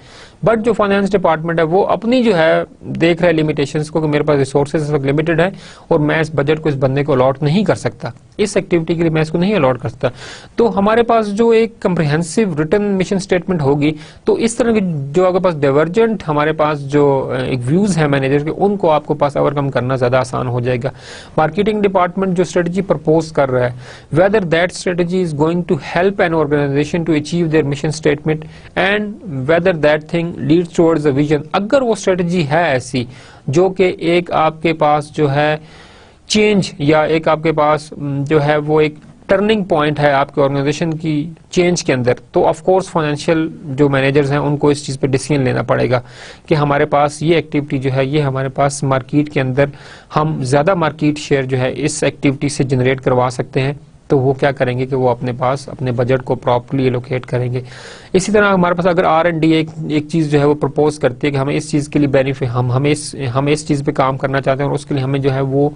Speaker 1: बट जो फाइनेंस डिपार्टमेंट है वो अपनी जो है देख रहा है लिमिटेशंस को कि मेरे पास रिसोर्सेज इस वक्त लिमिटेड है और मैं इस बजट को इस बंदे को अलॉट नहीं कर सकता, इस एक्टिविटी के लिए मैं इसको नहीं अलॉट कर सकता. तो हमारे पास जो एक कंप्रिहेंसिव रिटर्न मिशन स्टेटमेंट होगी तो इस तरह की जो आपके पास डाइवर्जेंट हमारे पास जो एक व्यूज है मैनेजर के उनको आपको पास ओवरकम करना ज्यादा आसान हो जाएगा. मार्केटिंग डिपार्टमेंट जो स्ट्रेटजी प्रपोज कर रहा है, whether that strategy is going to help an organisation to achieve their mission statement and whether that thing leads towards a vision. अगर वो स्ट्रेटजी है ऐसी जो कि एक आपके पास जो है चेंज या एक आपके पास जो है वो एक टर्निंग पॉइंट है आपके ऑर्गेनाइजेशन की चेंज के अंदर, तो ऑफ कोर्स फाइनेंशियल जो मैनेजर्स हैं उनको इस चीज पे डिसीजन लेना पड़ेगा कि हमारे पास ये एक्टिविटी जो है ये हमारे पास मार्केट के अंदर हम ज्यादा मार्केट शेयर जो है इस एक्टिविटी से जनरेट करवा सकते हैं. तो वो क्या करेंगे कि वो अपने पास अपने बजट को प्रॉपर्ली एलोकेट करेंगे. इसी तरह हमारे पास अगर R&D एक चीज जो है वो प्रपोज करती है कि हमें इस चीज के लिए बेनिफिट हम इस चीज पे काम करना चाहते हैं और उसके लिए हमें जो है वो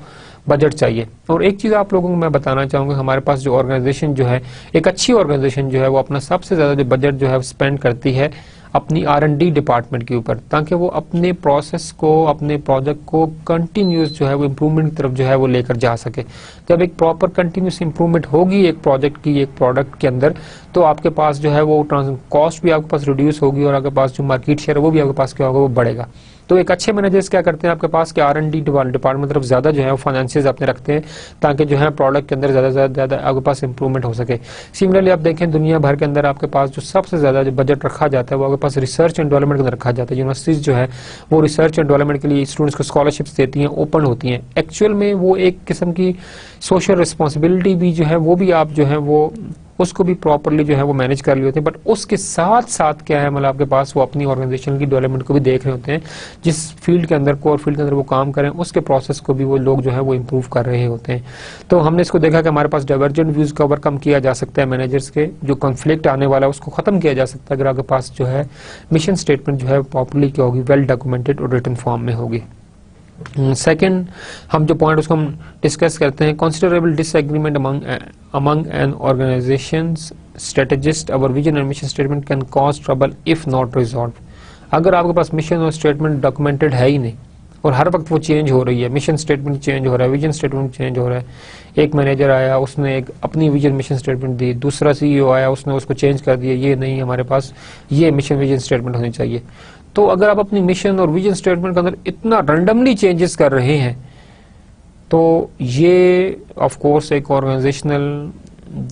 Speaker 1: बजट चाहिए. और एक चीज आप लोगों को मैं बताना चाहूंगा, हमारे पास जो ऑर्गेनाइजेशन जो है एक अच्छी ऑर्गेनाइजेशन जो है वो अपना सबसे ज्यादा जो बजट जो है स्पेंड करती है अपनी R&D डिपार्टमेंट के ऊपर, ताकि वो अपने प्रोसेस को अपने प्रोजेक्ट को कंटिन्यूस जो है वो इम्प्रूवमेंट की तरफ जो है वो लेकर जा सके. जब एक प्रॉपर कंटिन्यूस इम्प्रूवमेंट होगी एक प्रोजेक्ट की एक प्रोडक्ट के अंदर तो आपके पास जो है वो कॉस्ट भी आपके पास रिड्यूस होगी और आपके पास जो मार्केट शेयर है वो भी आपके पास क्या होगा वो बढ़ेगा. तो एक अच्छे मैनेजर्स क्या करते हैं आपके पास कि R&D डिपार्टमेंट तरफ ज्यादा जो है वो फाइनेंसियर्स अपने रखते हैं ताकि जो है प्रोडक्ट के अंदर ज्यादा आपके पास इंप्रूवमेंट हो सके. सिमिलरली आप देखें दुनिया भर के अंदर आपके पास जो सबसे ज्यादा जो बजट रखा जाता है वो आपके पास रिसर्च एंड डेवलपमेंट के अंदर रखा जाता है. यूनिवर्सिटीज जो है वो रिसर्च एंड डेवलपमेंट के लिए स्टूडेंट्स को स्कॉलरशिप्स देती हैं, ओपन होती हैं. एक्चुअल में वो एक किस्म की सोशल रिस्पॉन्सिबिलिटी भी जो है वो भी आप जो है वो उसको भी प्रॉपरली जो है वो मैनेज कर लिए होते हैं, बट उसके साथ साथ क्या है मतलब आपके पास वो अपनी ऑर्गेनाइजेशन की डेवलपमेंट को भी देख रहे होते हैं. जिस फील्ड के अंदर कोर फील्ड के अंदर वो काम करें उसके प्रोसेस को भी वो लोग जो है वो इम्प्रूव कर रहे होते हैं. तो हमने इसको देखा कि हमारे पास डाइवर्जेंट व्यूज को ओवरकम किया जा सकता है, मैनेजर्स के जो कॉन्फ्लिक्ट आने वाला है उसको खत्म किया जा सकता है अगर आपके पास जो है मिशन स्टेटमेंट जो है प्रॉपरली क्या होगी, वेल डॉक्यूमेंटेड और रिटन फॉर्म में होगी. सेकेंड हम जो पॉइंट उसको हम डिस्कस करते हैं, considerable disagreement among an organisations strategists our vision and mission statement can cause trouble if not resolve. अगर आपके पास मिशन और स्टेटमेंट डॉक्यूमेंटेड है ही नहीं और हर वक्त वो चेंज हो रही है, मिशन स्टेटमेंट चेंज हो रहा है, विजन स्टेटमेंट चेंज हो रहा है. एक मैनेजर आया उसने एक अपनी विजन मिशन स्टेटमेंट दी, दूसरा CEO आया उसने उसको चेंज कर दिया, ये नहीं हमारे पास ये मिशन विजन स्टेटमेंट होनी चाहिए. तो अगर आप अपनी मिशन और विजन स्टेटमेंट के अंदर इतना रैंडमली चेंजेस कर रहे हैं तो ये ऑफ कोर्स एक ऑर्गेनाइजेशनल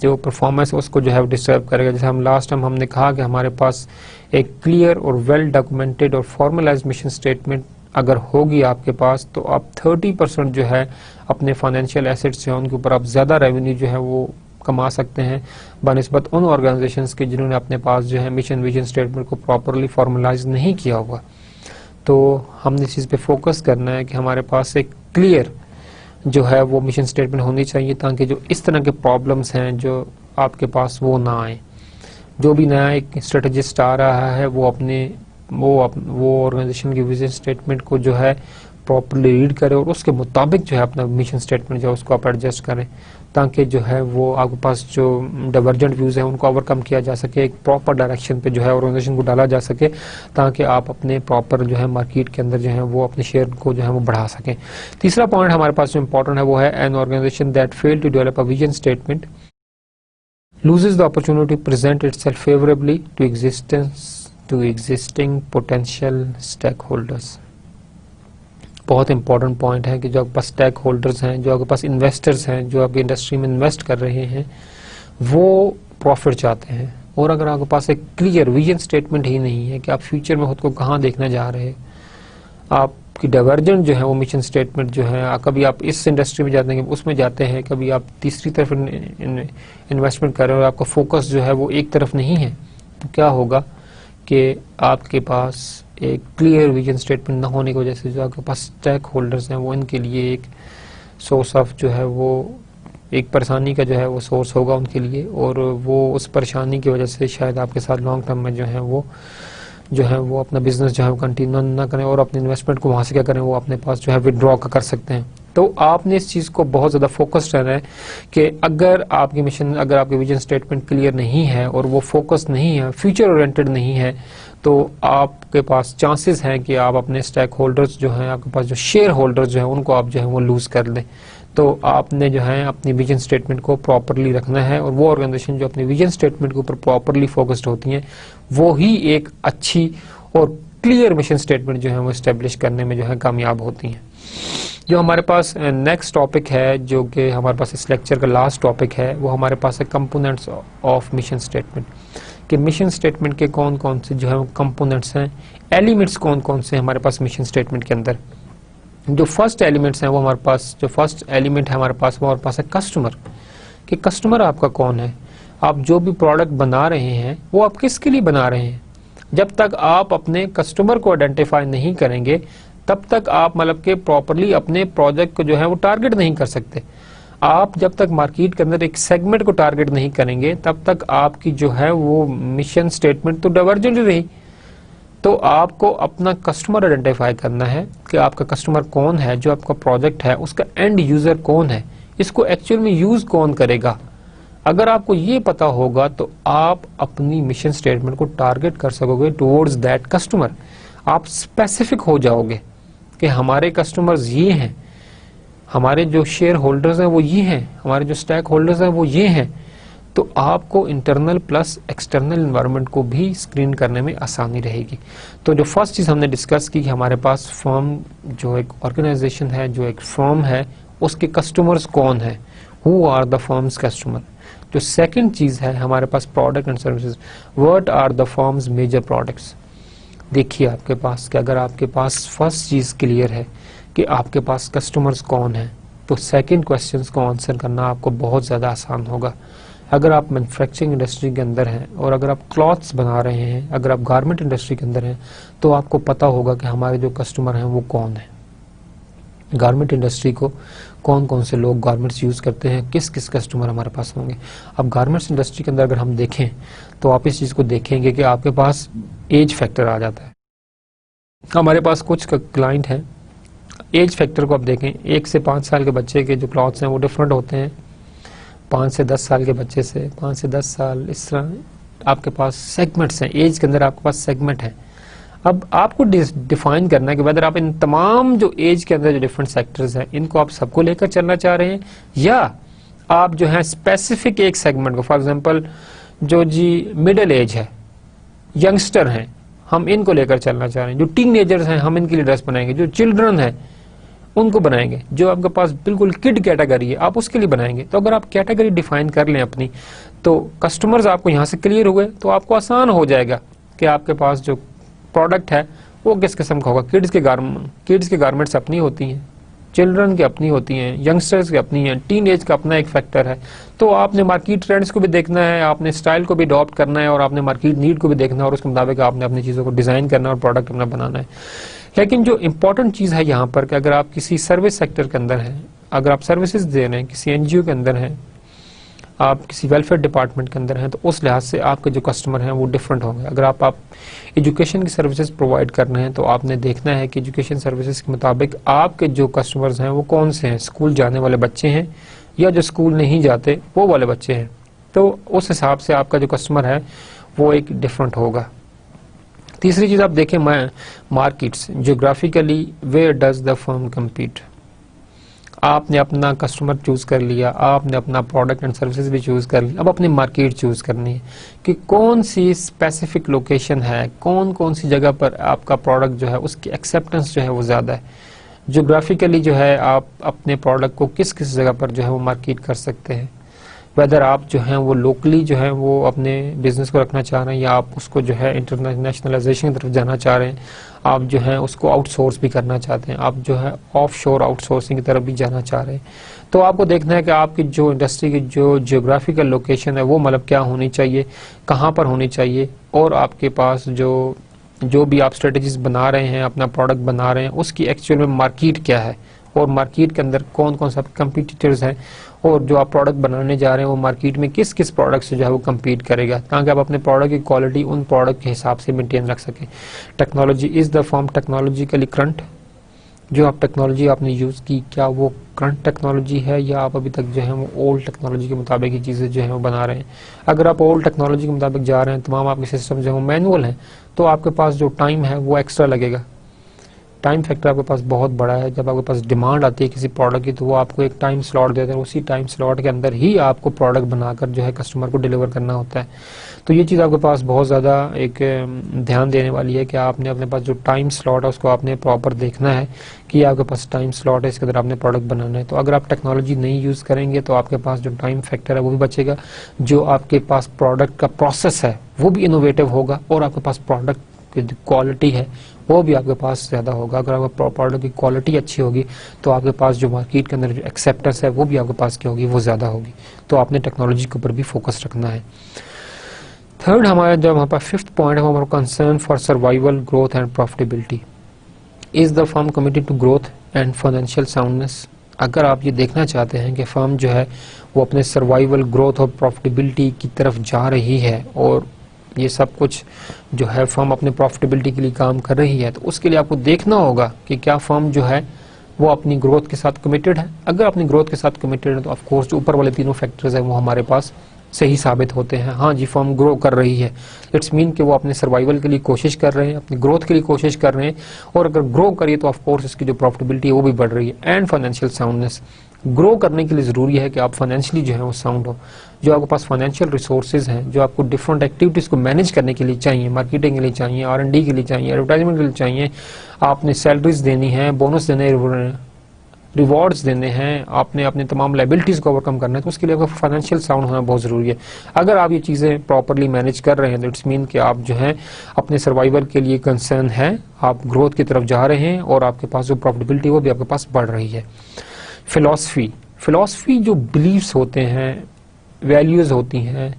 Speaker 1: जो परफॉर्मेंस है उसको जो है डिस्टर्ब करेगा. जैसे हम लास्ट टाइम हमने कहा कि हमारे पास एक क्लियर और वेल डॉक्यूमेंटेड और फॉर्मलाइज्ड मिशन स्टेटमेंट अगर होगी आपके पास तो आप 30% जो है अपने फाइनेंशियल एसेट्स जो है उनके ऊपर आप ज्यादा रेवेन्यू जो है वो कमा सकते हैं बनिस्बत उन ऑर्गेनाइजेशंस के जिन्होंने अपने पास जो है मिशन विजन स्टेटमेंट को प्रॉपरली फॉर्मलाइज नहीं किया होगा. तो हमने इस चीज पे फोकस करना है कि हमारे पास एक क्लियर जो है वो मिशन स्टेटमेंट होनी चाहिए ताकि जो इस तरह के प्रॉब्लम्स हैं जो आपके पास वो ना आए. जो भी नया एक स्ट्रेटेजिस्ट आ रहा है वो अपने वो ऑर्गेनाइजेशन की विजन स्टेटमेंट को जो है प्रॉपरली रीड करें और उसके मुताबिक जो है अपना मिशन स्टेटमेंट जो है उसको आप एडजस्ट करें ताकि जो है वो आपके पास जो डाइवर्जेंट व्यूज है उनको ओवरकम किया जा सके, एक प्रॉपर डायरेक्शन पे जो है ऑर्गेनाइजेशन को डाला जा सके ताकि आप अपने प्रॉपर जो है मार्केट के अंदर जो है वो अपने शेयर को जो है वो बढ़ा सकें. तीसरा पॉइंट हमारे पास जो इंपॉर्टेंट है वो है an organisation that fail to develop a vision statement loses the opportunity to present itself favorably to existing potential stakeholders. बहुत इंपॉर्टेंट पॉइंट है कि जो आपके पास स्टेक होल्डर्स हैं, जो आपके पास इन्वेस्टर्स हैं, जो आपकी इंडस्ट्री में इन्वेस्ट कर रहे हैं वो प्रॉफिट चाहते हैं और अगर आपके पास एक क्लियर विजन स्टेटमेंट ही नहीं है कि आप फ्यूचर में खुद को कहाँ देखना जा रहे हैं, आपकी डाइवर्जेंट जो है वो मिशन स्टेटमेंट जो है कभी आप इस इंडस्ट्री में जाते हैं उसमें जाते हैं, कभी आप तीसरी तरफ इन्वेस्टमेंट कर रहे हो और आपका फोकस जो है वो एक तरफ नहीं है, तो क्या होगा कि आपके पास एक क्लियर विजन स्टेटमेंट न होने की वजह से जो आपके पास स्टेक होल्डर्स हैं वो इनके लिए एक सोर्स ऑफ जो है वो एक परेशानी का जो है वो सोर्स होगा उनके लिए, और वो उस परेशानी की वजह से शायद आपके साथ लॉन्ग टर्म में जो है वो अपना बिजनेस जो है वो कंटिन्यू ना करें और अपने इन्वेस्टमेंट को वहाँ से क्या करें, वो अपने पास जो है विड्रॉ कर सकते हैं। तो आपने इस चीज़ को बहुत ज़्यादा फोकस्ड रहना है कि अगर आपकी मिशन, अगर आपकी विजन स्टेटमेंट क्लियर नहीं है और वो फोकस नहीं है, फ्यूचर ओरिएंटेड नहीं है, तो आपके पास चांसेस हैं कि आप अपने स्टेक होल्डर्स जो हैं, आपके पास जो शेयर होल्डर्स जो हैं उनको आप जो है वो लूज़ कर दें। तो आपने जो है अपनी विजन स्टेटमेंट को प्रॉपरली रखना है, और वो ऑर्गेनाइजेशन जो अपनी विजन स्टेटमेंट के ऊपर प्रॉपरली फोकस्ड होती हैं वो ही एक अच्छी और क्लियर मिशन स्टेटमेंट जो है वो एस्टेब्लिश करने में जो है कामयाब होती हैं। जो हमारे पास नेक्स्ट टॉपिक है, जो कि हमारे पास इस लेक्चर का लास्ट टॉपिक है, वो हमारे पास है कंपोनेंट्स ऑफ मिशन स्टेटमेंट, कि मिशन स्टेटमेंट के कौन कौन से जो है कंपोनेंट्स हैं, एलिमेंट्स कौन कौन से हमारे पास मिशन स्टेटमेंट के अंदर। जो फर्स्ट एलिमेंट्स हैं वो हमारे पास, जो फर्स्ट एलिमेंट है हमारे पास, वो हमारे पास है कस्टमर, कि कस्टमर आपका कौन है। आप जो भी प्रोडक्ट बना रहे हैं वो आप किसके लिए बना रहे हैं। जब तक आप अपने कस्टमर को आइडेंटिफाई नहीं करेंगे तब तक आप मतलब के प्रॉपरली अपने प्रोजेक्ट को जो है वो टारगेट नहीं कर सकते। आप जब तक मार्केट के अंदर एक सेगमेंट को टारगेट नहीं करेंगे तब तक आपकी जो है वो मिशन स्टेटमेंट तो डाइवर्जेंट रही। तो आपको अपना कस्टमर आइडेंटिफाई करना है कि आपका कस्टमर कौन है, जो आपका प्रोजेक्ट है उसका एंड यूजर कौन है, इसको एक्चुअल में यूज कौन करेगा। अगर आपको ये पता होगा तो आप अपनी मिशन स्टेटमेंट को टारगेट कर सकोगे टुवर्ड्स दैट कस्टमर। आप स्पेसिफिक हो जाओगे कि हमारे कस्टमर्स ये हैं, हमारे जो शेयर होल्डर्स हैं वो ये हैं, हमारे जो स्टैक होल्डर्स हैं वो ये हैं। तो आपको इंटरनल प्लस एक्सटर्नल एनवायरनमेंट को भी स्क्रीन करने में आसानी रहेगी। तो जो फर्स्ट चीज़ हमने डिस्कस की कि हमारे पास फर्म, जो एक ऑर्गेनाइजेशन है, जो एक फर्म है, उसके कस्टमर्स कौन है, who are the firm's customer. जो सेकंड चीज़ है हमारे पास product and services, what are the firm's major products. देखिए आपके पास कि अगर आपके पास फर्स्ट चीज़ क्लियर है कि आपके पास कस्टमर्स कौन है, तो सेकंड क्वेश्चंस को आंसर करना आपको बहुत ज़्यादा आसान होगा। अगर आप मैन्युफैक्चरिंग इंडस्ट्री के अंदर हैं और अगर आप क्लॉथ्स बना रहे हैं, अगर आप गारमेंट इंडस्ट्री के अंदर हैं, तो आपको पता होगा कि हमारे जो कस्टमर हैं वो कौन है। गारमेंट इंडस्ट्री को कौन कौन से लोग गारमेंट्स यूज़ करते हैं, किस किस कस्टमर हमारे पास होंगे। अब गारमेंट्स इंडस्ट्री के अंदर अगर हम देखें तो आप इस चीज़ को देखेंगे कि आपके पास एज फैक्टर आ जाता है। हमारे पास कुछ क्लाइंट हैं, एज फैक्टर को आप देखें, 1 से 5 साल के बच्चे के जो क्लॉथ्स हैं वो डिफरेंट होते हैं 5 से 10 साल के बच्चे से, 5 से 10 साल, इस तरह आपके पास सेगमेंट्स हैं, एज के अंदर आपके पास सेगमेंट हैं। अब आपको डिफाइन करना है कि वेदर आप इन तमाम जो एज के अंदर जो डिफरेंट सेक्टर्स हैं इनको आप सबको लेकर चलना चाह रहे हैं, या आप जो है स्पेसिफिक एक सेगमेंट को, फॉर एग्जांपल जो जी मिडिल एज है, यंगस्टर हैं, हम इनको लेकर चलना चाह रहे हैं। जो टीनेजर्स हैं हम इनके लिए ड्रेस बनाएंगे, जो चिल्ड्रन है उनको बनाएंगे, जो आपके पास बिल्कुल किड कैटेगरी है आप उसके लिए बनाएंगे। तो अगर आप कैटेगरी डिफाइन कर लें अपनी, तो कस्टमर्स आपको यहाँ से क्लियर हुए तो आपको आसान हो जाएगा कि आपके पास जो प्रोडक्ट है वो किस किस्म का होगा। किड्स के गारमेंट्स अपनी होती हैं, चिल्ड्रन की अपनी होती हैं, यंगस्टर्स की अपनी हैं, टीन एज का अपना एक फैक्टर है। तो आपने मार्केट ट्रेंड्स को भी देखना है, आपने स्टाइल को भी अडॉप्ट करना है, और आपने मार्केट नीड को भी देखना है, और उसके मुताबिक आपने अपनी चीज़ों को डिज़ाइन करना और प्रोडक्ट अपना बनाना है। लेकिन जो इंपॉर्टेंट चीज़ है यहाँ पर कि अगर आप किसी सर्विस सेक्टर के अंदर हैं, अगर आप सर्विसेज दे रहे हैं, किसी एनजीओ के अंदर हैं, आप किसी वेलफेयर डिपार्टमेंट के अंदर हैं, तो उस लिहाज से आपके जो कस्टमर हैं वो डिफरेंट होंगे। अगर आप एजुकेशन की सर्विसेज प्रोवाइड कर रहे हैं तो आपने देखना है कि एजुकेशन सर्विसेज के मुताबिक आपके जो कस्टमर्स हैं वो कौन से हैं, स्कूल जाने वाले बच्चे हैं या जो स्कूल नहीं जाते वो वाले बच्चे हैं। तो उस हिसाब से आपका जो कस्टमर है वो एक डिफरेंट होगा। तीसरी चीज़ आप देखें, markets, geographically where does the firm compete. आपने अपना कस्टमर चूज़ कर लिया, आपने अपना प्रोडक्ट एंड सर्विसेज भी चूज़ कर लिया, अब अपनी मार्केट चूज़ करनी है कि कौन सी स्पेसिफिक लोकेशन है, कौन कौन सी जगह पर आपका प्रोडक्ट जो है उसकी एक्सेप्टेंस जो है वो ज़्यादा है। जियोग्राफिकली जो है आप अपने प्रोडक्ट को किस किस जगह पर जो है वो मार्केट कर सकते हैं। वेदर आप जो हैं वो लोकली जो है वो अपने बिजनेस को रखना चाह रहे हैं, या आप उसको जो है इंटरनेशनलाइजेशन की तरफ जाना चाह रहे हैं, आप जो है उसको आउटसोर्स भी करना चाहते हैं, आप जो है ऑफ शोर आउटसोर्सिंग की तरफ भी जाना चाह रहे हैं। तो आपको देखना है कि आपकी जो इंडस्ट्री की जो जियोग्राफिकल लोकेशन है वो मतलब क्या होनी चाहिए, कहाँ पर होनी चाहिए, और आपके पास जो भी आप स्ट्रेटजीज बना रहे हैं, अपना प्रोडक्ट बना रहे हैं, उसकी एक्चुअल में मार्केट क्या है और मार्केट के अंदर कौन कौन सा कंपटीटर्स हैं, और जो आप प्रोडक्ट बनाने जा रहे हैं वो मार्केट में किस किस प्रोडक्ट से जो है वो कम्पीट करेगा, ताकि आप अपने प्रोडक्ट की क्वालिटी उन प्रोडक्ट के हिसाब से मेंटेन रख सकें। Technology is the form technologically current. जो आप टेक्नोलॉजी आपने यूज़ की, क्या वो करंट टेक्नोलॉजी है या आप अभी तक जो है वो ओल्ड टेक्नोलॉजी के मुताबिक ही चीज़ें जो है वो बना रहे हैं। अगर आप ओल्ड टेक्नोलॉजी के मुताबिक जा रहे हैं, तमाम आपके सिस्टम जो है वो मैनुअल हैं, तो आपके पास जो टाइम है वो एक्स्ट्रा लगेगा। टाइम फैक्टर आपके पास बहुत बड़ा है। जब आपके पास डिमांड आती है किसी प्रोडक्ट की, तो वो आपको एक टाइम स्लॉट देते हैं, उसी टाइम स्लॉट के अंदर ही आपको प्रोडक्ट बनाकर जो है कस्टमर को डिलीवर करना होता है। तो ये चीज़ आपके पास बहुत ज़्यादा एक ध्यान देने वाली है कि आपने अपने पास जो टाइम स्लॉट है उसको आपने प्रॉपर देखना है कि आपके पास टाइम स्लॉट है, इसके अंदर आपने प्रोडक्ट बनाना है। तो अगर आप टेक्नोलॉजी नहीं यूज़ करेंगे तो आपके पास जो टाइम फैक्टर है वो भी बचेगा, जो आपके पास प्रोडक्ट का प्रोसेस है वो भी इनोवेटिव होगा, और आपके पास प्रोडक्ट की क्वालिटी है वो भी आपके पास ज़्यादा होगा। अगर आपका प्रोडक्ट की क्वालिटी अच्छी होगी तो आपके पास जो मार्केट के अंदर जो एक्सेप्टेंस है वो भी आपके पास क्या होगी, वो ज़्यादा होगी। तो आपने टेक्नोलॉजी के ऊपर भी फोकस रखना है। थर्ड हमारा जो हमारे पास फिफ्थ पॉइंट है, हमारा concern for survival, growth and profitability. Is the firm committed to growth and financial soundness. अगर आप ये देखना चाहते हैं कि फर्म जो है वो अपने सर्वाइवल, ग्रोथ और प्रॉफिटेबिलिटी की तरफ जा रही है, और ये सब कुछ जो है फर्म अपने प्रॉफिटेबिलिटी के लिए काम कर रही है, तो उसके लिए आपको देखना होगा कि क्या फर्म जो है वो अपनी ग्रोथ के साथ कमिटेड है। अगर अपनी ग्रोथ के साथ कमिटेड है तो ऑफ कोर्स जो ऊपर वाले तीनों फैक्टर्स हैं वो हमारे पास सही साबित होते हैं। हाँ जी, फर्म ग्रो कर रही है, इट्स मीन कि वो अपने सर्वाइवल के लिए कोशिश कर रहे हैं, अपनी ग्रोथ के लिए कोशिश कर रहे हैं, और अगर ग्रो करिए तो ऑफ कोर्स इसकी जो प्रॉफिटेबिलिटी है वो भी बढ़ रही है। एंड फाइनेंशियल साउंडनेस, ग्रो करने के लिए ज़रूरी है कि आप फाइनेंशियली जो है वो साउंड हो, जो आपके पास फाइनेंशियल रिसोर्सेज हैं, जो आपको डिफरेंट एक्टिविटीज़ को मैनेज करने के लिए चाहिए, मार्केटिंग के लिए चाहिए, R&D के लिए चाहिए, एडवर्टाइजमेंट के लिए चाहिए, आपने सैलरीज देनी है, बोनस देने, रिवॉर्ड्स देने हैं, आपने अपने तमाम लाइबिलिटीज़ को ओवरकम करना है, तो उसके लिए आपका फाइनेंशियल साउंड होना बहुत ज़रूरी है। अगर आप ये चीज़ें प्रॉपरली मैनेज कर रहे हैं तो इट्स मीन कि आप जो हैं अपने सर्वाइवल के लिए कंसर्न है, आप ग्रोथ की तरफ जा रहे हैं, और आपके पास जो प्रॉफिटेबिलिटी वो भी आपके पास बढ़ रही है। फिलॉसफी जो बिलीव्स होते हैं, वैल्यूज़ होती हैं,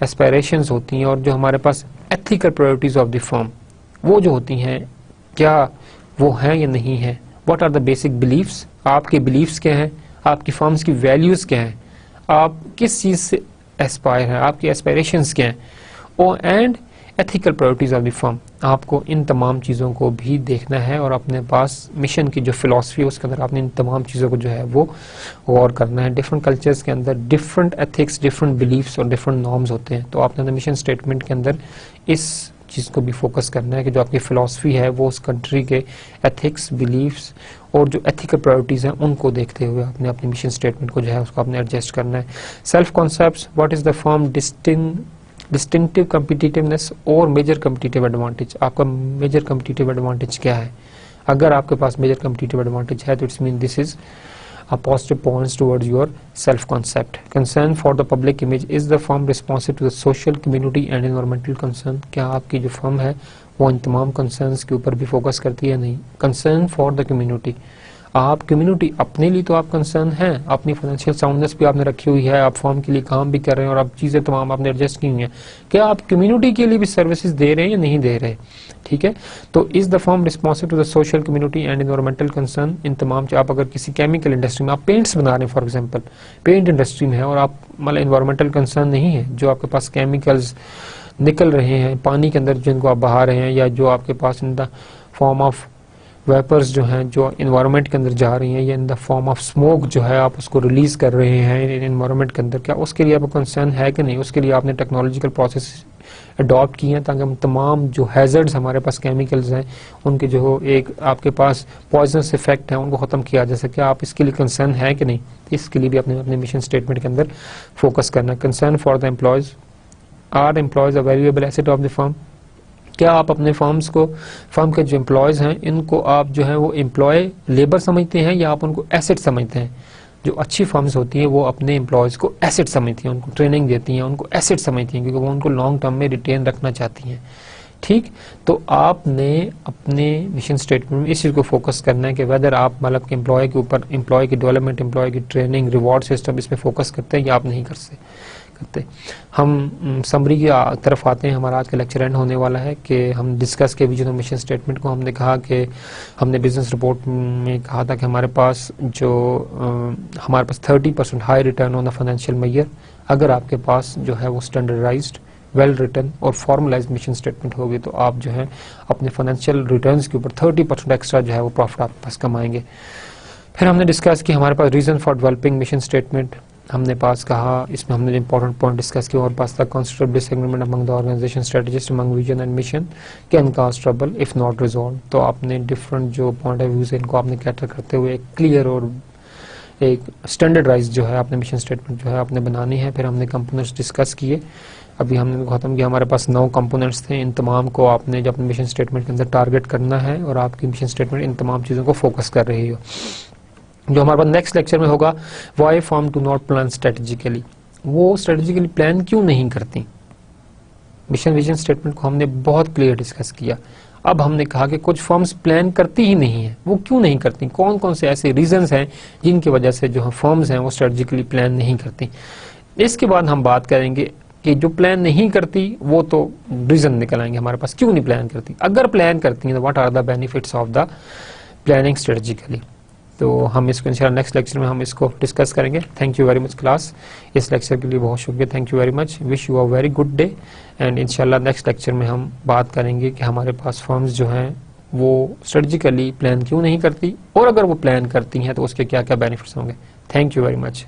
Speaker 1: एस्पायरेशंस होती हैं, और जो हमारे पास ethical priorities of the firm वो जो होती हैं, क्या वो हैं या नहीं है। What are the basic beliefs, आपके बिलीव्स क्या हैं, आपकी फर्म्स की वैल्यूज़ क्या हैं, आप किस चीज़ से एस्पायर हैं, आपकी एस्पायरेशंस क्या हैं, और and ethical priorities of the firm. आपको इन तमाम चीज़ों को भी देखना है, और अपने पास मिशन की जो फिलॉसफी है उसके अंदर आपने इन तमाम चीज़ों को जो है वो गौर करना है। डिफरेंट कल्चर्स के अंदर डिफरेंट एथिक्स, डिफरेंट बिलीफ्स और डिफरेंट नॉर्म्स होते हैं, तो आपने मिशन स्टेटमेंट के अंदर इस चीज़ को भी फोकस करना है कि जो आपकी फ़िलासफ़ी है वो उस कंट्री के एथिक्स, बिलीफ्स और जो एथिकल प्रायोरिटीज़ हैं उनको देखते हुए आपने अपनी मिशन स्टेटमेंट को जो है उसको आपने एडजस्ट करना है। Self concepts, what is the firm distinctive competitiveness और मेजर कम्पिटिटिव एडवांटेज। आपका मेजर कम्पिटिटिव एडवांटेज क्या है। अगर आपके पास मेजर कम्पिटिटिव एडवांटेज है तो it's mean this is a positive points towards your self concept. Concern for the public image, is the firm responsive to the social, community and environmental concern। क्या आपकी जो firm है वो इन तमाम concerns के ऊपर भी फोकस करती है, नहीं। कंसर्न फॉर द कम्युनिटी, आप कम्युनिटी, अपने लिए तो आप कंसर्न हैं, अपनी फाइनेंशियल साउंडनेस भी आपने रखी हुई है, आप फर्म के लिए काम भी कर रहे हैं और आप चीज़ें तमाम आपने एडजस्ट की हुई हैं, क्या आप कम्युनिटी के लिए भी सर्विसेज दे रहे हैं या नहीं दे रहे, ठीक है। तो is the firm responsive to the social, community and environmental concern. इन तमाम, आप अगर किसी केमिकल इंडस्ट्री में आप पेंट्स बना रहे हैं, फॉर एग्जांपल पेंट इंडस्ट्री में है, और आप मतलब एनवायरमेंटल कंसर्न नहीं है, जो आपके पास केमिकल्स निकल रहे हैं पानी के अंदर जिनको आप बहा रहे हैं, या जो आपके पास in the form of vapours जो हैं जो इन्वायरमेंट के अंदर जा रही हैं, या इन द फॉर्म ऑफ स्मोक जो है आप उसको रिलीज कर रहे हैं इन्वायरमेंट के अंदर, क्या उसके लिए आपको कंसर्न है कि नहीं। उसके लिए आपने टेक्नोलॉजिकल प्रोसेस अडॉप्ट किए हैं ताकि हम तमाम जो हैजर्ड्स हमारे पास केमिकल्स हैं उनके जो एक आपके पास पॉइजनस इफेक्ट है उनको ख़त्म किया जा सके, आप इसके लिए कंसर्न है कि नहीं। इसके लिए भी अपने अपने मिशन स्टेटमेंट के अंदर फोकस करना है। Concern for the employees, are employees a valuable asset of the firm. क्या आप अपने फर्म्स को, फर्म के जो एम्प्लॉयज़ हैं इनको आप जो है वो एम्प्लॉय लेबर समझते हैं या आप उनको एसेट समझते हैं। जो अच्छी फर्म्स होती हैं वो अपने एम्प्लॉयज़ को एसेट समझती हैं, उनको ट्रेनिंग देती हैं, उनको एसेट समझती हैं, क्योंकि वो उनको लॉन्ग टर्म में रिटेन रखना चाहती हैं, ठीक। तो आपने अपने मिशन स्टेटमेंट में इस चीज़ को फोकस करना है कि वेदर आप मतलब कि एम्प्लॉय के ऊपर, एम्प्लॉय की डेवलपमेंट, एम्प्लॉय की ट्रेनिंग, रिवॉर्ड सिस्टम, इस पर फोकस करते हैं या आप नहीं करते। हम समरी की तरफ आते हैं। हमारा आज का लेक्चर एंड होने वाला है कि हम डिस्कस के विजन और मिशन स्टेटमेंट को। हमने कहा कि हमने बिजनेस रिपोर्ट में कहा था कि हमारे पास 30% high return on the financial measure, अगर आपके पास जो है वो स्टैंडर्डाइज्ड, वेल रिटन और फॉर्मलाइज्ड मिशन स्टेटमेंट होगी तो आप जो है अपने फाइनेंशियल रिटर्न्स के ऊपर 30% एक्स्ट्रा जो है वो प्रॉफिट आपके पास कमाएंगे। फिर हमने डिस्कस की हमारे पास reason for developing mission statement. हमने पास कहा, इसमें हमने इंपॉर्टेंट पॉइंट डिस्कस किया और पास था constructive disagreement among the organisation strategist among vision and mission can cause trouble if not resolve. तो आपने डिफरेंट जो पॉइंट ऑफ व्यूज इनको आपने कैटर करते हुए एक क्लियर और एक स्टैंडर्डाइज जो है आपने मिशन स्टेटमेंट जो है आपने बनानी है। फिर हमने कंपोनेंट्स डिस्कस किए। अभी हमने खत्म किया, हमारे पास 9 कंपोनेंट्स थे। इन तमाम को आपने जब अपने मिशन स्टेटमेंट के अंदर टारगेट करना है और आपकी मिशन स्टेटमेंट इन तमाम चीज़ों को फोकस कर रही हो। जो हमारे पास नेक्स्ट लेक्चर में होगा, why firm do not plan strategically, वो स्ट्रेटेजिकली प्लान क्यों नहीं करती। मिशन विजन स्टेटमेंट को हमने बहुत क्लियर डिस्कस किया। अब हमने कहा कि कुछ फर्म्स प्लान करती ही नहीं है, वो क्यों नहीं करती, कौन कौन से ऐसे रीजंस हैं जिनकी वजह से जो फर्म्स हैं वो स्ट्रेटेजिकली प्लान नहीं करती। इसके बाद हम बात करेंगे कि जो प्लान नहीं करती वो तो रीजन निकल आएंगे हमारे पास, क्यों नहीं प्लान करती। अगर प्लान करती हैं तो what are the benefits of the planning strategically. तो हम इसको इंशाल्लाह नेक्स्ट लेक्चर में हम इसको डिस्कस करेंगे। Thank you very much class, इस लेक्चर के लिए बहुत शुक्रिया। Thank you very much, wish you a very good day and इंशाल्लाह नेक्स्ट लेक्चर में हम बात करेंगे कि हमारे पास फर्म्स जो हैं वो स्ट्रेटेजिकली प्लान क्यों नहीं करती और अगर वो प्लान करती हैं तो उसके क्या क्या बेनिफिट्स होंगे। Thank you very much.